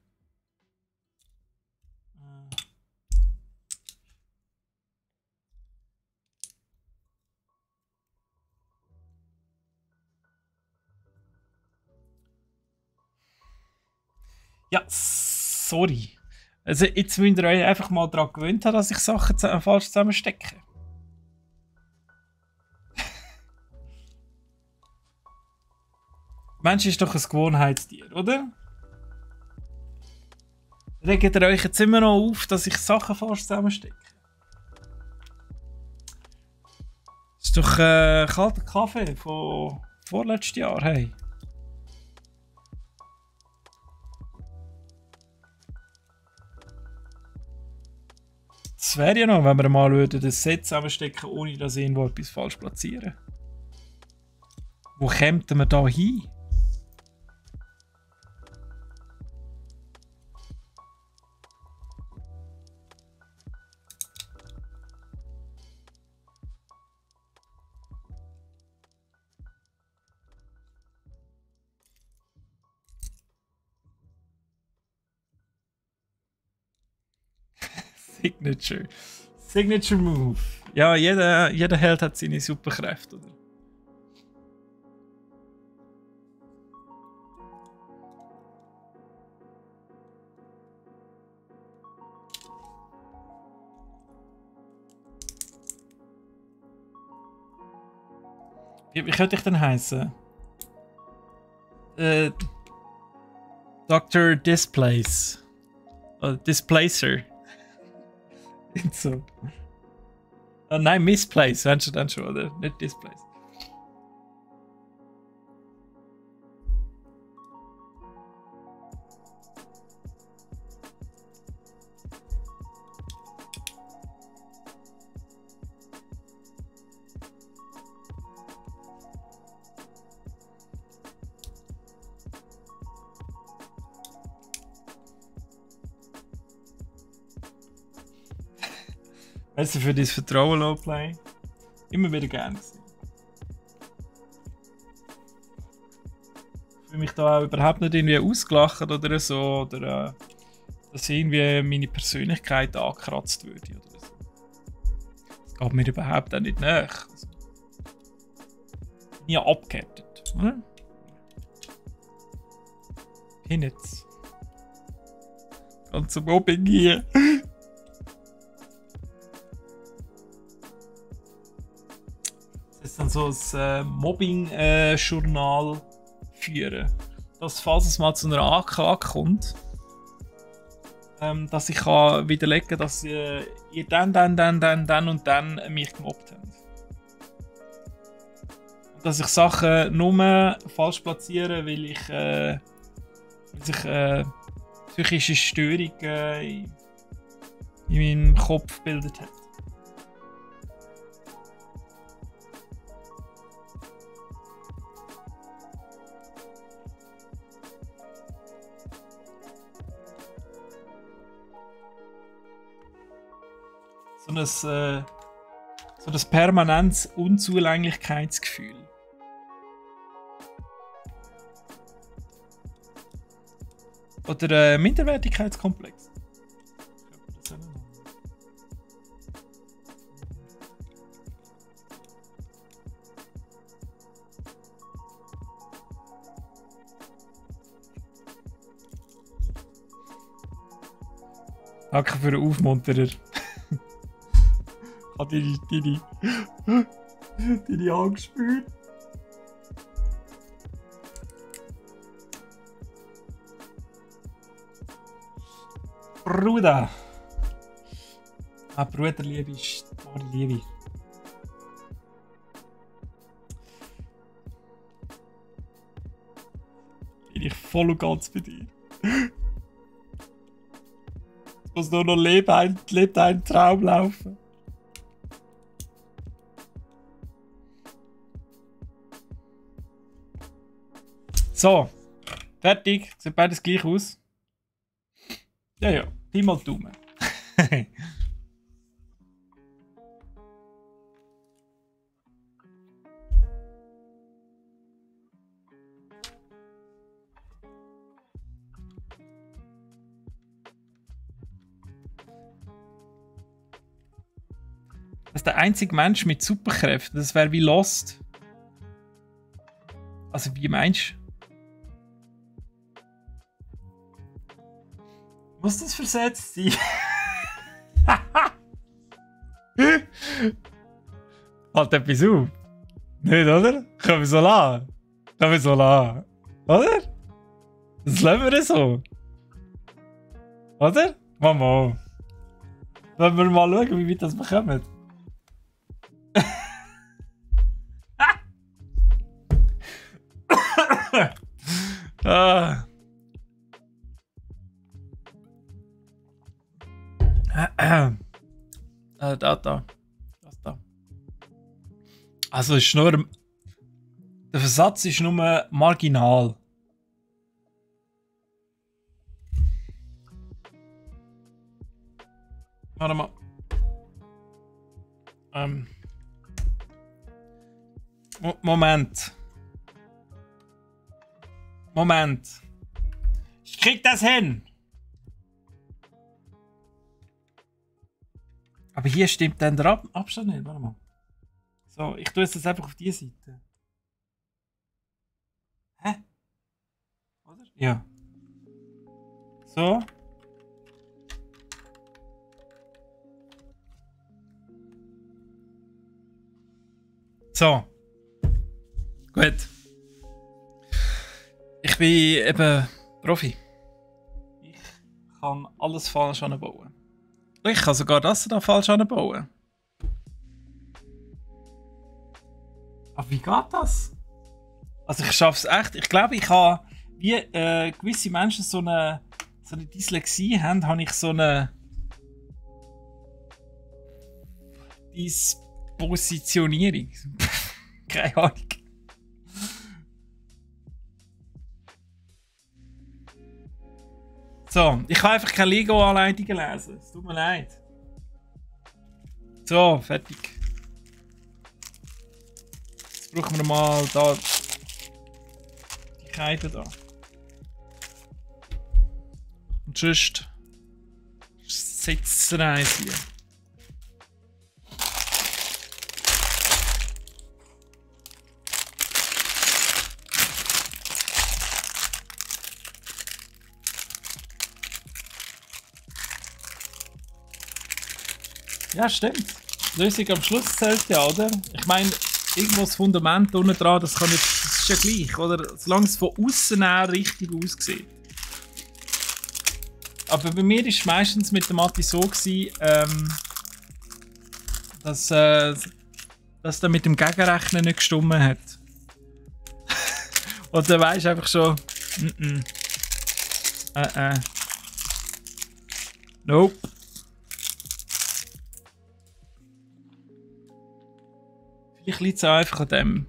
Ja, sorry. Also jetzt müsst ihr euch einfach mal daran gewöhnt haben, dass ich Sachen falsch zusammenstecke. Mensch ist doch ein Gewohnheitstier, oder? Regt ihr euch jetzt immer noch auf, dass ich Sachen falsch zusammenstecke? Das ist doch kalter Kaffee von vorletztes Jahr, hey. Das wäre ja noch, wenn wir mal das Set zusammenstecken, ohne dass ich irgendwo etwas falsch platzieren. Wo kommt man da hin? Signature Move. Ja, jeder Held hat seine Superkräfte, oder? Wie könnte ich denn heißen? Dr. Displace. Displacer. So. Nein, Misplace, wenn du dann schon, oder? Nicht Displace. Weißt du, für dein Vertrauen, Lowplay? Immer wieder gerne gewesen. Ich fühle mich da auch überhaupt nicht irgendwie ausgelacht oder so, oder dass irgendwie meine Persönlichkeit angekratzt würde oder so. Das geht mir überhaupt auch nicht nach. Also, nie abgehärtet, oder? Hin jetzt. Ganze Mobbing hier. Das ist dann so ein Mobbing-Journal führen. Dass, falls es mal zu einer Anklage kommt, dass ich kann widerlegen, dass ihr dann und dann mich gemobbt habt. Und dass ich Sachen nur falsch platziere, weil sich psychische Störung in meinem Kopf gebildet hat. so ein permanentes Unzulänglichkeitsgefühl. Oder Minderwertigkeitskomplex. Danke für den Aufmunterer. Ich habe deine Angst gespürt. Bruder. Bruderliebe ist wahre Liebe. Bin ich voll und ganz bei dir. Es muss nur noch lebt ein Traum laufen. So, fertig. Sieht beides gleich aus. Ja, Pi mal Daumen. Das ist der einzige Mensch mit Superkräften. Das wäre wie Lost. Also, wie meinst du? Muss das versetzt sein? Halt etwas auf. Nicht, oder? Können wir so lassen? Oder? Das lassen wir so. Oder? Mama. Wollen wir mal schauen, wie weit das bekommen? Das da. Also ist nur... Der Versatz ist nur marginal. Warte mal. Moment. Ich krieg das hin. Aber hier stimmt dann der Abstand nicht. Warte mal. So, ich tue es jetzt einfach auf diese Seite. Hä? Oder? Ja. So. So. Gut. Ich bin eben Profi. Ich kann alles falsch anbauen. Ich kann sogar das da falsch anbauen. Aber wie geht das? Also ich schaffe es echt. Ich glaube, ich habe, wie gewisse Menschen so eine Dyslexie haben, habe ich so eine Dispositionierung. Keine Ahnung. So, ich kann einfach keine Lego-Anleitungen lesen. Es tut mir leid. So, fertig. Jetzt brauchen wir mal da die Keiten da. Und sonst sitzt eins hier. Ja, stimmt. Die Lösung am Schluss zählt ja, oder? Ich meine, irgendwo das Fundament unten dran, das ist ja gleich, oder? Solange es von außen her richtig aussieht. Aber bei mir war es meistens mit der Mathe so gewesen, dass der mit dem Gegenrechnen nicht gestimmt hat. Und dann weisst du einfach schon, nope. Vielleicht liegt es auch einfach an dem,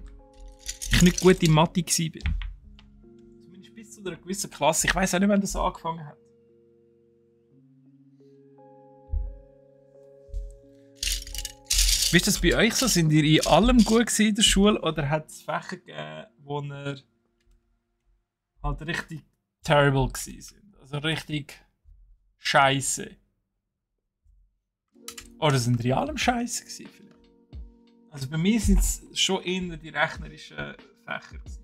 ich nicht gut in Mathe war. Zumindest bis zu einer gewissen Klasse. Ich weiss auch nicht, wann das angefangen hat. Wie ist das bei euch so? Sind ihr in allem gut gewesen in der Schule oder hat es Fächer gegeben, wo ihr halt richtig terrible gewesen sind? Also richtig scheiße. Oder sind ihr in allem scheiße gewesen vielleicht? Also bei mir sind es schon eher die rechnerischen Fächer gewesen.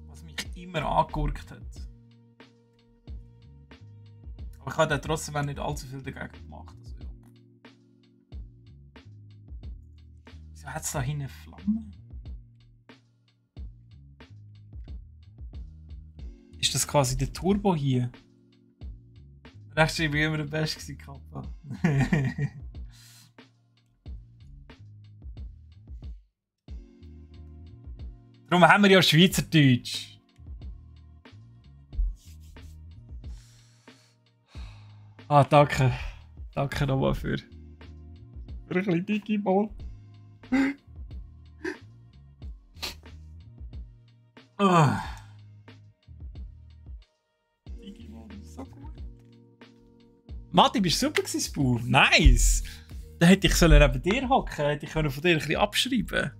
Was mich immer angegurkt hat. Aber ich habe dann trotzdem auch nicht allzu viel dagegen gemacht. Also, ja. Wieso hat es da hinten Flammen? Ist das quasi der Turbo hier? Rechtschreibung immer der Beste gewesen, Kappa. Darum haben wir ja Schweizerdeutsch. Ah, danke. Danke nochmal für ein bisschen Digimon. Digimon ist so gut. Matti, bist du super gewesen, Spur? Nice! Dann hätte ich neben dir hocken, hätte ich von dir ein bisschen abschreiben.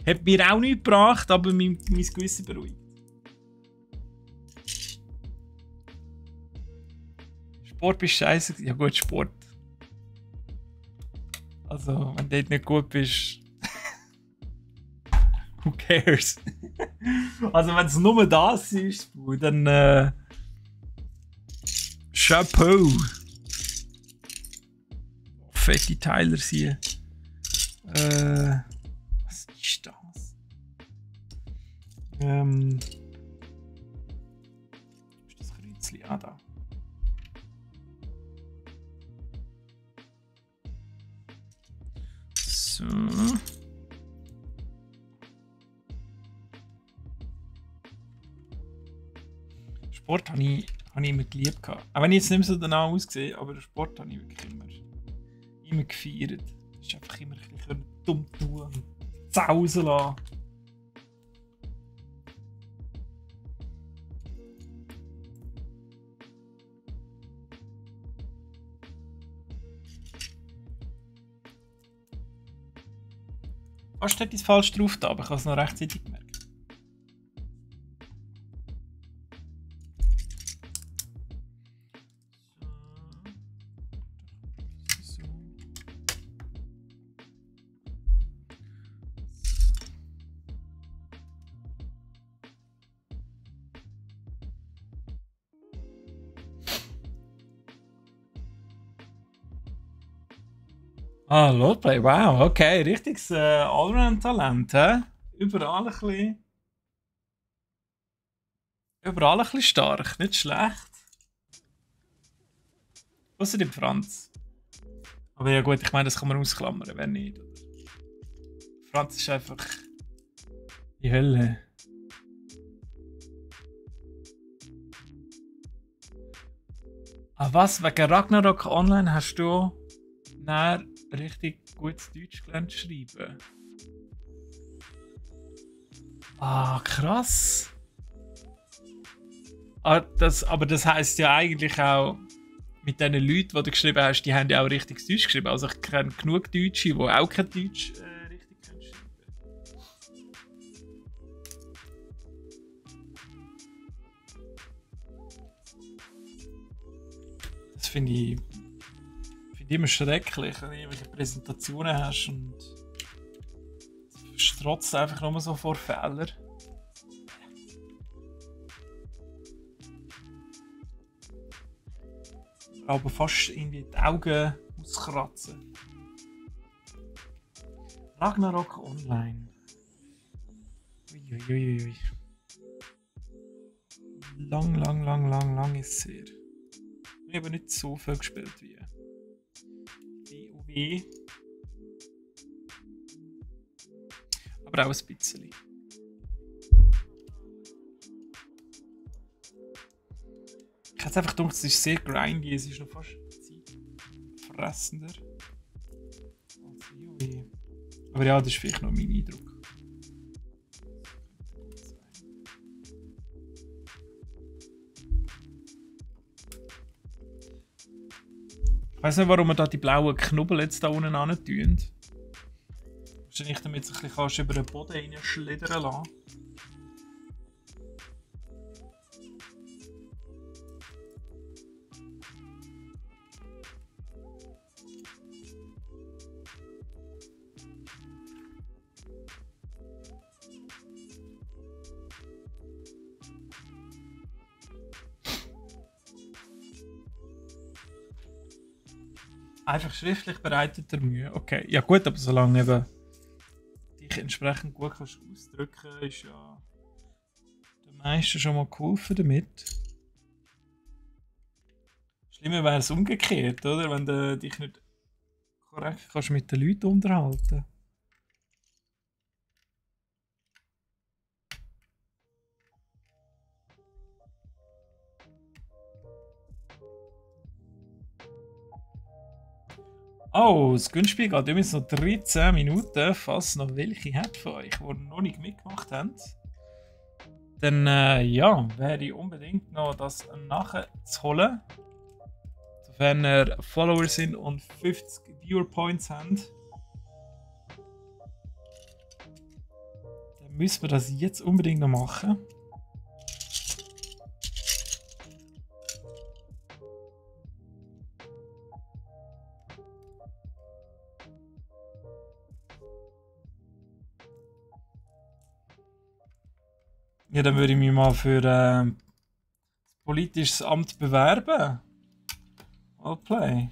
Hat mir auch nichts gebracht, aber mein Gewissen beruhigt. Sport bist scheiße. Ja gut, Sport. Also, wenn du dort nicht gut bist. Who cares? Also, wenn es nur das ist, dann. Chapeau! Fette Tyler hier. Was ist das? Ist das Kreuzli? Ah, da. So. Sport habe ich immer geliebt. Auch wenn ich jetzt nicht mehr so danach aussehe, aber den Sport habe ich wirklich immer gefeiert. Das ist einfach immer ein bisschen dumm tun und zausen lassen. Fast hätte ich es falsch drauf da, aber ich habe es noch rechtzeitig gemerkt. So. Ah, Roleplay, wow, okay, richtiges Allround-Talent, hä? Überall ein bisschen stark, nicht schlecht. Außer dem Franz. Aber ja gut, ich meine, das kann man ausklammern, wenn nicht. Oder? Franz ist einfach die Hölle. Ah was, wegen Ragnarok Online hast du richtig gutes Deutsch gelernt zu schreiben? Ah, krass. Aber das heisst ja eigentlich auch, mit den Leuten, die du geschrieben hast, die haben ja auch richtiges Deutsch geschrieben. Also ich kenne genug Deutsche, die auch kein Deutsch richtig können schreiben. Das finde ich immer schrecklich, wenn du irgendwelche Präsentationen hast und du strotzt einfach nur so vor Fehlern. Aber fast irgendwie die Augen auskratzen. Ragnarok Online. Uiuiuiui. Lang ist es her. Ich habe nicht so viel gespielt wie WoW. Aber auch ein bisschen. Ich hätte einfach gedacht, es ist sehr grindy, es ist noch fast zeitfressender als WoW. Aber ja, das ist vielleicht noch mein Eindruck. Ich weiß nicht, warum wir da die blauen Knubbel jetzt da unten an tun. Wahrscheinlich damit du ein bisschen über den Boden reinschlittern lassen. Einfach schriftlich bereiteter Mühe. Okay, ja gut, aber solange eben dich entsprechend gut kannst ausdrücken, ist ja den meisten schon mal geholfen damit. Schlimmer wäre es umgekehrt, oder? Wenn du dich nicht korrekt kannst mit den Leuten unterhalten. Oh, das Günstspiel geht übrigens noch 13 Minuten, falls noch welche habt von euch, die noch nicht mitgemacht haben. Dann ja, wäre ich unbedingt noch das nachzuholen. Sofern ihr Follower sind und 50 Viewer Points haben. Dann müssen wir das jetzt unbedingt noch machen. Ja, dann würde ich mich mal für das politisches Amt bewerben. Allplay.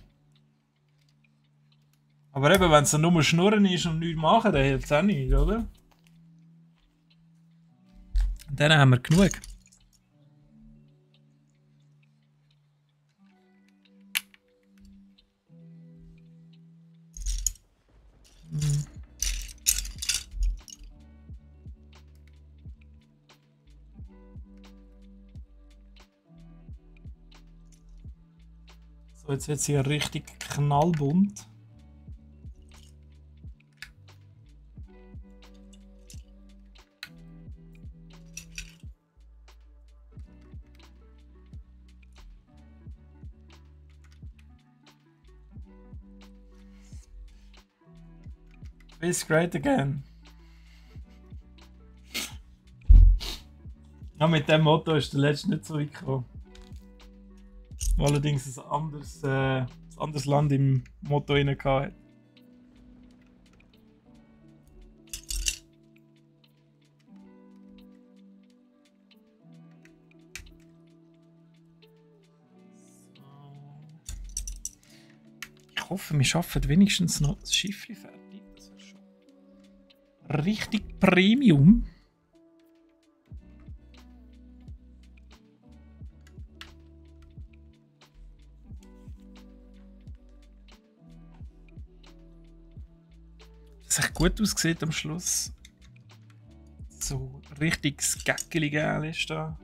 Aber eben, wenn es dann nur Schnurren ist und nichts machen, dann hilft es auch nicht, oder? Und dann haben wir genug. So, jetzt wird sie ja richtig knallbunt. It's great again. Ja, mit dem Motto ist der letzte nicht so weit gekommen. Allerdings ein anderes Land im Motto rein hatte. Ich hoffe, wir schaffen wenigstens noch das Schiff fertig. Das wäre schon richtig Premium. Das echt gut aussieht am Schluss. So richtig Gäckeli-Gel ist da.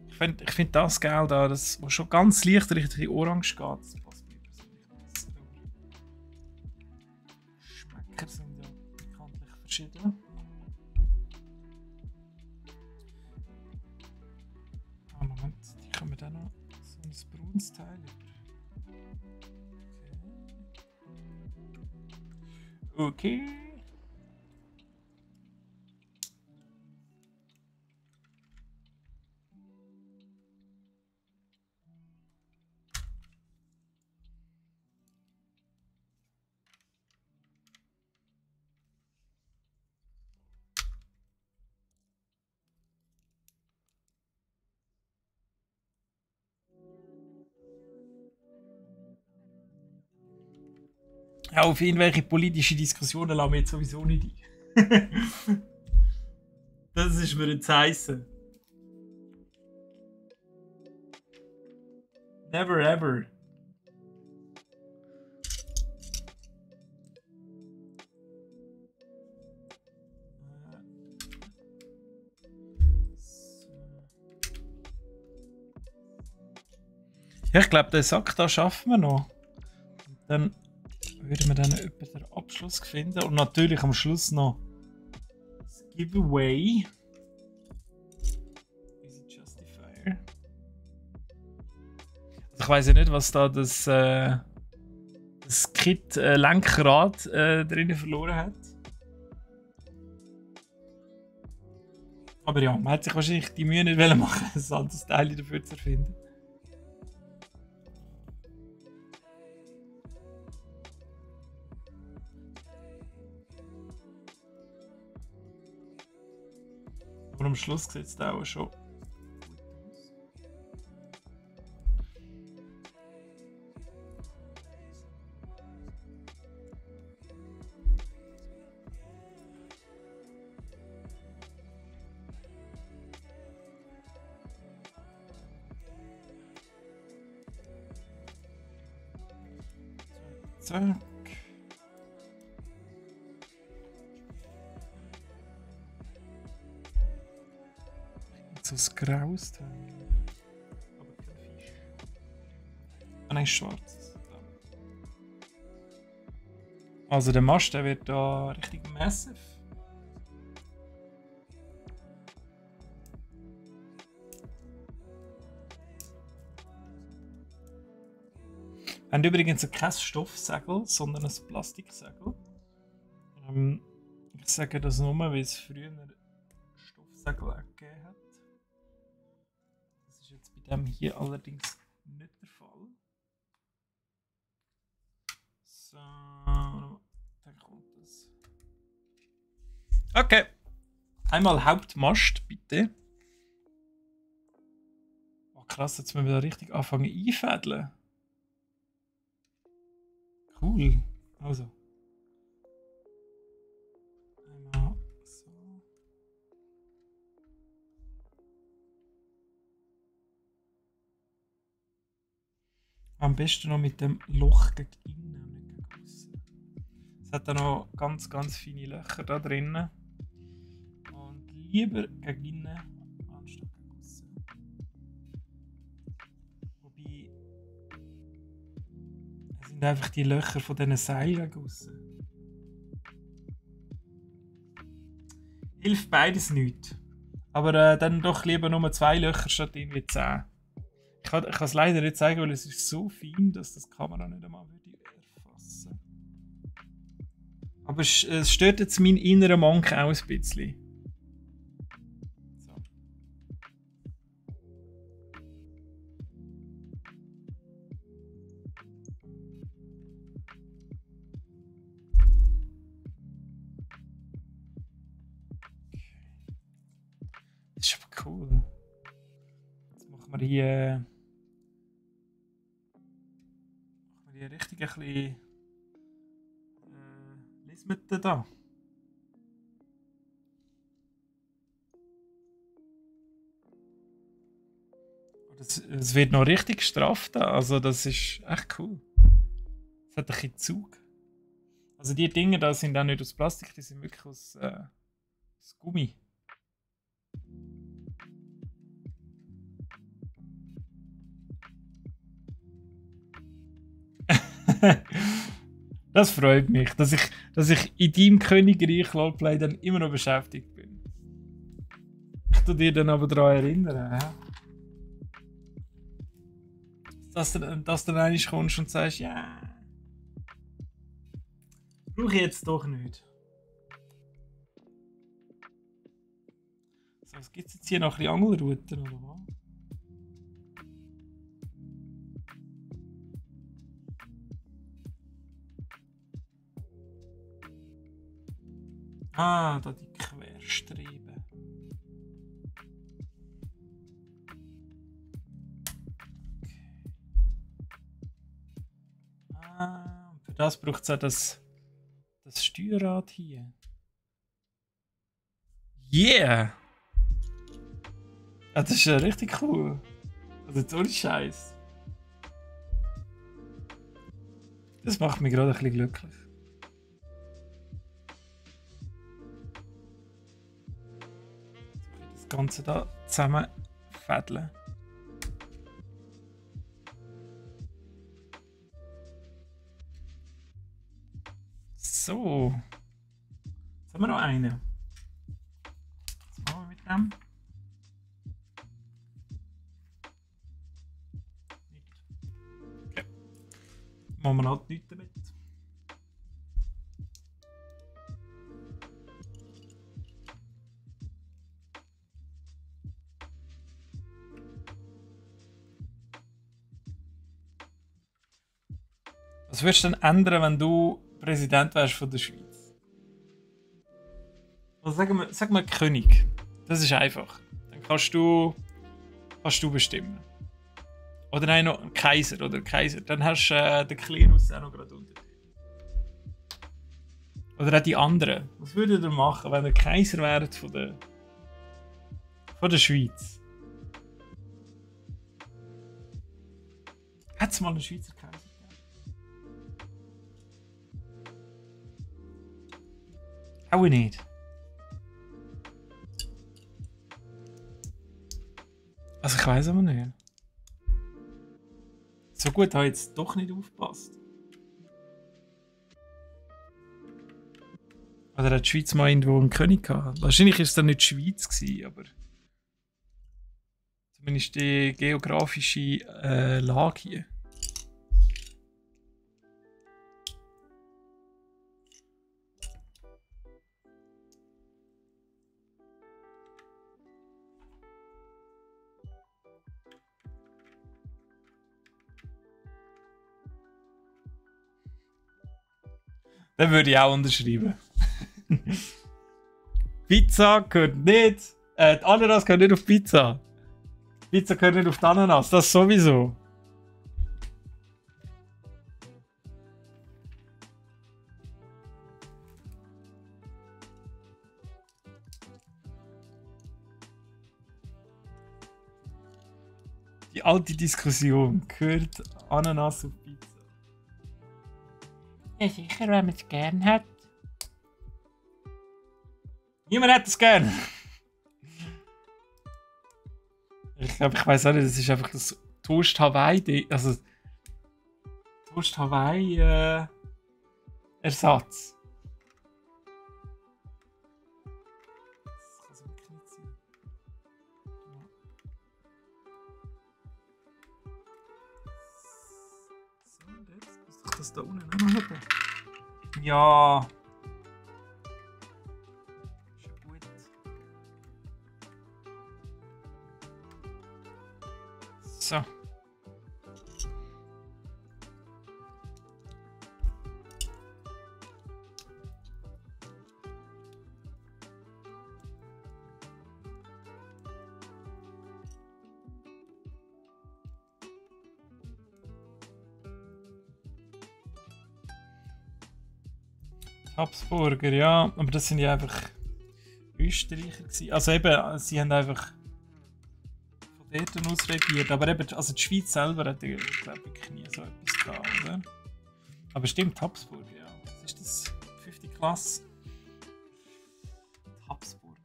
Ich find das Gel da, das was schon ganz leicht Richtung Orange geht, das passt mir persönlich besser. Geschmäcker sind ja bekanntlich verschieden. Ah, Moment, die können wir dann noch so ein braunes Teil über. Okay. Ja, auf irgendwelche politische Diskussionen lassen wir jetzt sowieso nicht ein. Das ist mir jetzt heissen. Never ever. Ja, ich glaube, den Sack da schaffen wir noch. Und dann würden wir dann etwa den Abschluss finden. Und natürlich am Schluss noch das Giveaway. Easy Justifier. Ich weiß ja nicht, was da das Kit Lenkrad drinnen verloren hat. Aber ja, man hat sich wahrscheinlich die Mühe nicht machen, ein anderes Teil dafür zu erfinden. Aber am Schluss sieht es auch schon. Zack. So ein graues Teil. Aber kein Fisch. Ah nein, schwarz. Also der Mast, der wird da richtig massive. Wir haben übrigens kein Stoffsegel, sondern ein Plastiksegel. Ich sage das nur, weil es früher Stoffsegel auch gegeben hat. Das ist jetzt bei dem hier allerdings nicht der Fall. So, dann kommt das. Okay. Einmal Hauptmast, bitte. Oh krass, jetzt müssen wir da richtig anfangen einfädeln. Cool. Also. Einmal so. Am besten noch mit dem Loch gegen innen, nicht gegen aussen. Es hat da noch ganz, ganz feine Löcher da drinnen. Und lieber gegen innen anstatt gegen aussen. Wobei es sind einfach die Löcher von diesen Seilen gegen aussen. Hilft beides nicht. Aber dann doch lieber nur 2 Löcher statt irgendwie 10. Ich kann es leider nicht zeigen, weil es ist so fein, dass das die Kamera nicht einmal würde erfassen. Aber es stört jetzt meinen inneren Monk auch ein bisschen. So. Das ist aber cool. Jetzt machen wir hier richtig ein bisschen Lismette da. Es wird noch richtig straff da, also das ist echt cool. Es hat ein bisschen Zug. Also die Dinge da sind auch nicht aus Plastik, die sind wirklich aus Gummi. Das freut mich, dass ich in deinem Königreich Roleplay dann immer noch beschäftigt bin. Ich tu dir dann aber daran erinnern, dass du dann einmal kommst und sagst, ja, brauche ich jetzt doch nicht. So, was gibt es jetzt hier noch ein bisschen Angelrouten oder was? Ah, da die Querstreben. Okay. Ah, für das braucht es auch das Steuerrad hier. Yeah! Ah, das ist ja richtig cool. Also jetzt ohne Scheiß. Das macht mich gerade ein bisschen glücklich. Das Ganze da zusammen fädeln. So. Jetzt haben wir noch einen. Was machen wir mit dem? Machen wir halt nichts damit. Was würdest du denn ändern, wenn du Präsident wärst von der Schweiz? Also sag mal König. Das ist einfach. Dann kannst du bestimmen. Oder nein, noch ein Kaiser oder Kaiser. Dann hast du den Klerus auch noch gerade unter dir. Oder auch die anderen. Was würdet ihr machen, wenn ihr Kaiser wäret von der Schweiz? Hat es mal einen Schweizer Kaiser gegeben? Auch nicht. Also ich weiß aber nicht. So gut habe ich jetzt doch nicht aufgepasst. Oder hat die Schweiz mal irgendwo einen König gehabt? Wahrscheinlich war es dann nicht die Schweiz gewesen, aber zumindest die geografische Lage hier. Dann würde ich auch unterschreiben. Pizza gehört nicht. Die Ananas gehört nicht auf Pizza. Pizza gehört nicht auf die Ananas. Das sowieso. Die alte Diskussion. Gehört Ananas auf Pizza? Ja, sicher, wenn man es gern hat. Niemand hat es gern. Ich glaube, ich weiß auch nicht, das ist einfach das Toast Hawaii, also Toast Hawaii Ersatz. Das kann es wirklich nicht sein. So, und jetzt muss ich das da unten auch noch haben. Ja. So. Habsburger, ja, aber das sind ja einfach Österreicher gewesen. Also eben, sie haben einfach von dort aus regiert. Aber eben, also die Schweiz selber hat, glaube ich, nie so etwas gehabt, oder? Aber stimmt, Habsburg, ja. Was ist das? 5. Klasse? Habsburger.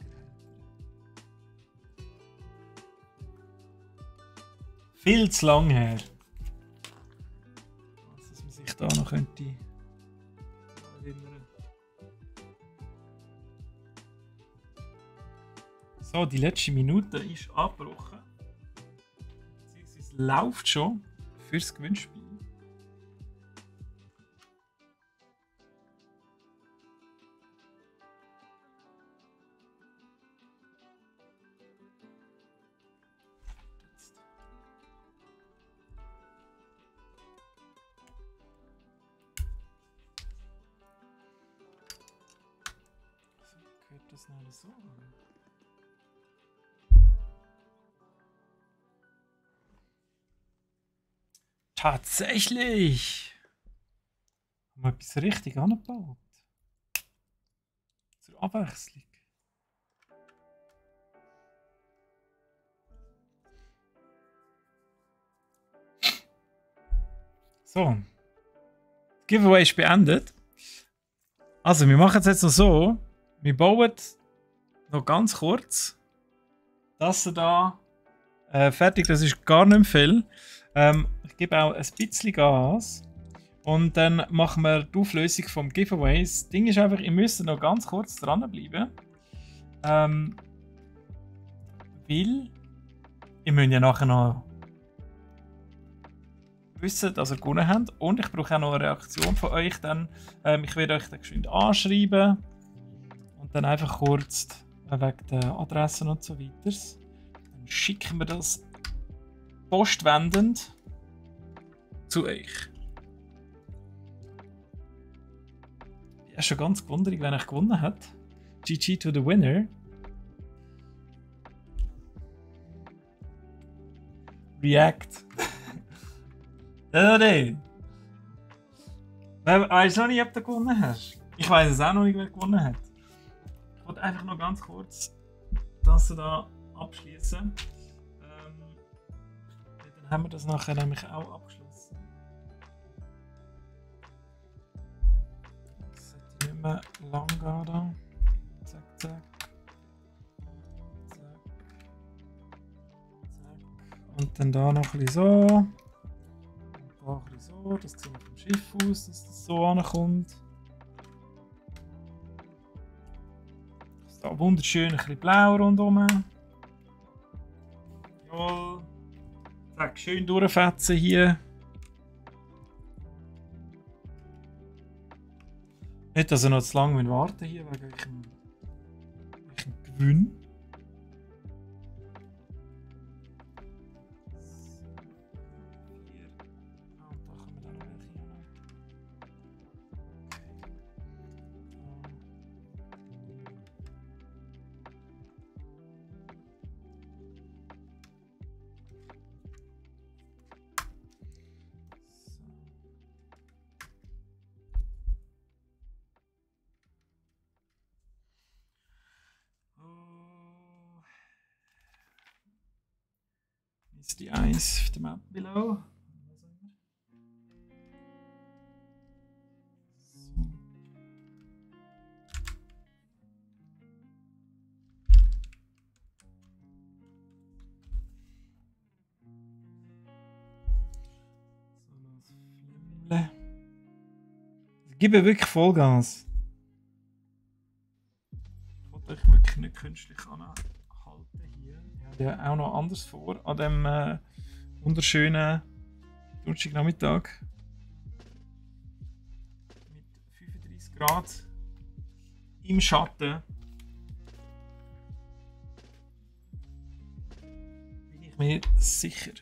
Viel zu lang her. Dass man sich da noch könnte erinnern. So, die letzte Minute ist abgebrochen. Beziehungsweise läuft schon fürs Gewinnspiel. Gehört das noch alles so? Tatsächlich! Haben wir etwas richtig angebaut. Zur Abwechslung. So. Das Giveaway ist beendet. Also, wir machen es jetzt noch so. Wir bauen noch ganz kurz das da fertig. Das ist gar nicht viel. Ich gebe auch ein bisschen Gas. Und dann machen wir die Auflösung vom Giveaway. Das Ding ist einfach, ihr müsst noch ganz kurz dranbleiben. Weil ihr müsst ja nachher noch wissen, dass ihr gewonnen habt. Und ich brauche auch noch eine Reaktion von euch. Dann, ich werde euch dann geschwind anschreiben. Und dann einfach kurz wegen der Adressen und so weiter. Dann schicken wir das postwendend zu euch. Ich bin schon ganz gewundert, wenn ich gewonnen hat. GG to the winner. React. Nein. Weißt du noch nicht, ob du gewonnen hast? Ich weiß es auch noch nicht, wer gewonnen hat. Ich wollte einfach noch ganz kurz das da abschließen. Dann haben wir das nachher nämlich auch abgeschlossen. Das sollte nicht mehr lang gehen da. Zack, zack. Zack. Zack. Und dann da noch ein bisschen so. Und da ein bisschen so. Das sieht vom Schiff aus, dass das so ankommt. Da wunderschön ein bisschen blau rundherum. Jawohl. Zack, schön durchfetzen hier. Nicht, dass ihr noch zu lange warten hier wegen welchem Gewinn. Ist die Eis auf der Map below. Ich gebe wirklich Vollgas. Ich wollte euch wirklich nicht künstlich anhalten hier. Ich habe ja auch noch anders vor an dem wunderschönen Donnerstagnachmittag. Mit 35 Grad im Schatten. Bin ich mir sicher.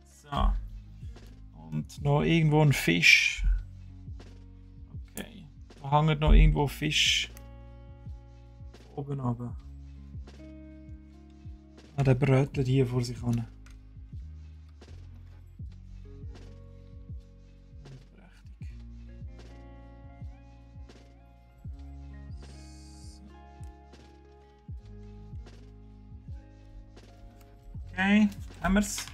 So. Und noch irgendwo ein Fisch. Okay. Da hängt noch irgendwo ein Fisch. Oben runter. Ah, der brötelt hier vor sich hin. Okay, haben wir's.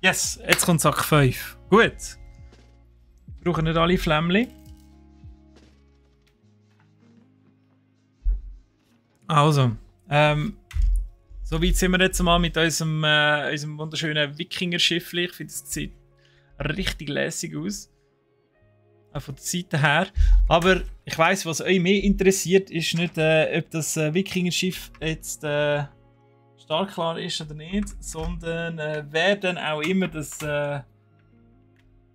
Yes, jetzt kommt Sack 5. Gut. Wir brauchen nicht alle Flämmchen. Also, so weit sind wir jetzt mal mit unserem wunderschönen Wikinger-Schiff. Ich finde, das sieht richtig lässig aus. Auch von der Seite her. Aber ich weiss, was euch mehr interessiert, ist nicht, ob das Wikinger-Schiff jetzt startklar ist oder nicht, sondern wer dann auch immer das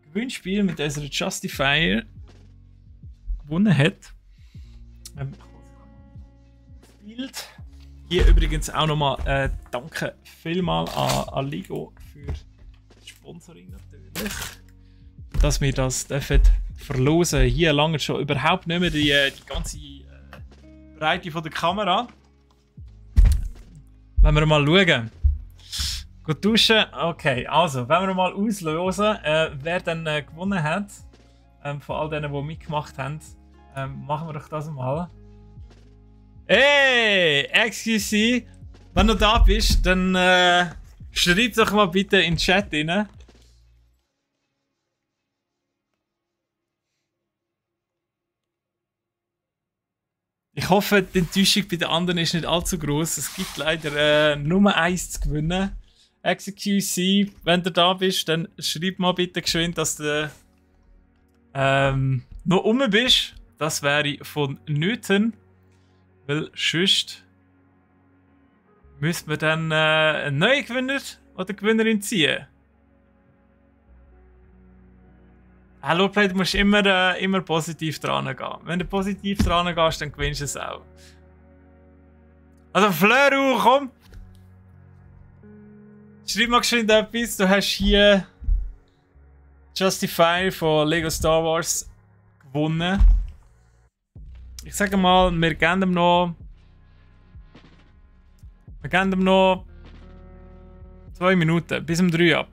Gewinnspiel mit unserer Justifier gewonnen hat. Bild. Hier übrigens auch nochmal danke vielmal an Ligo für das Sponsoring natürlich. Dass wir das dürfen verlosen. Hier lange schon überhaupt nicht mehr die ganze Breite von der Kamera. Wenn wir mal schauen. Gut duschen. Okay, also, wenn wir mal auslösen, wer dann gewonnen hat, von all denen, die mitgemacht haben, machen wir doch das mal. Hey, excuse, wenn du da bist, dann schreib doch mal bitte in den Chat rein. Ich hoffe, die Enttäuschung bei den anderen ist nicht allzu groß. Es gibt leider nur eins zu gewinnen. XQC, wenn du da bist, dann schreib mal bitte geschwind, dass du noch rum bist. Das wäre von Nöten. Weil sonst müssen wir dann einen neuen Gewinner oder Gewinnerin ziehen. Hallo Play, du musst immer positiv dran gehen. Wenn du positiv dran gehst, dann gewinnst du es auch. Also Fleur, komm! Schreib mal geschwind etwas. Du hast hier Justify von Lego Star Wars gewonnen. Ich sage mal, wir geben ihm noch. Wir geben ihm noch 2 Minuten, bis um 3 ab.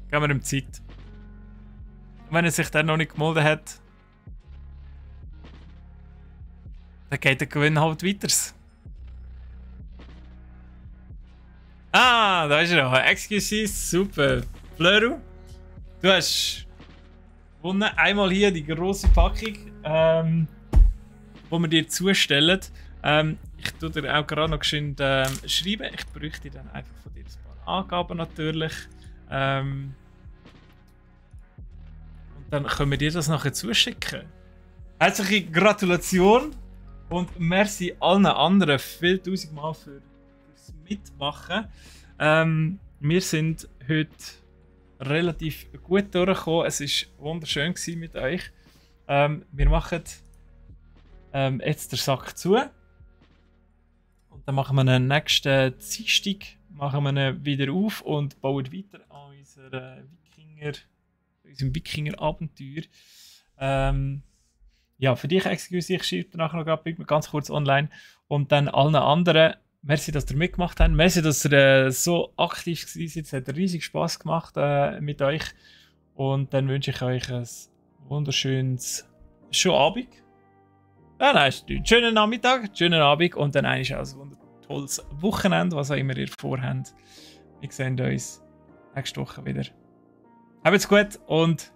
Geben wir ihm Zeit. Und wenn er sich dann noch nicht gemeldet hat, dann geht der Gewinn halt weiter. Ah, da ist er noch. Excuses, super. Fleur, du hast gewonnen. Einmal hier die grosse Packung, die wir dir zustellen. Ich tue dir auch gerade noch schön schreiben. Ich bräuchte dann einfach von dir ein paar Angaben natürlich. Und dann können wir dir das nachher zuschicken. Herzliche Gratulation und merci allen anderen viel tausendmal fürs Mitmachen. Wir sind heute relativ gut durchgekommen. Es war wunderschön mit euch. Wir machen jetzt den Sack zu. Und dann machen wir den nächsten Dienstag wieder auf und bauen weiter an unserem Wikinger-Abenteuer. Ja, für dich, Excuse, ich schreibe nachher noch ganz kurz online. Und dann allen anderen, merci, dass ihr mitgemacht habt. Merci, dass ihr so aktiv seid. Es hat riesig Spass gemacht mit euch. Und dann wünsche ich euch ein wunderschönes Abend. Ja, nein, einen schönen Nachmittag, schönen Abend und dann eigentlich auch ein tolles Wochenende, was auch immer ihr vorhabt. Wir sehen uns nächste Woche wieder. Habt's gut und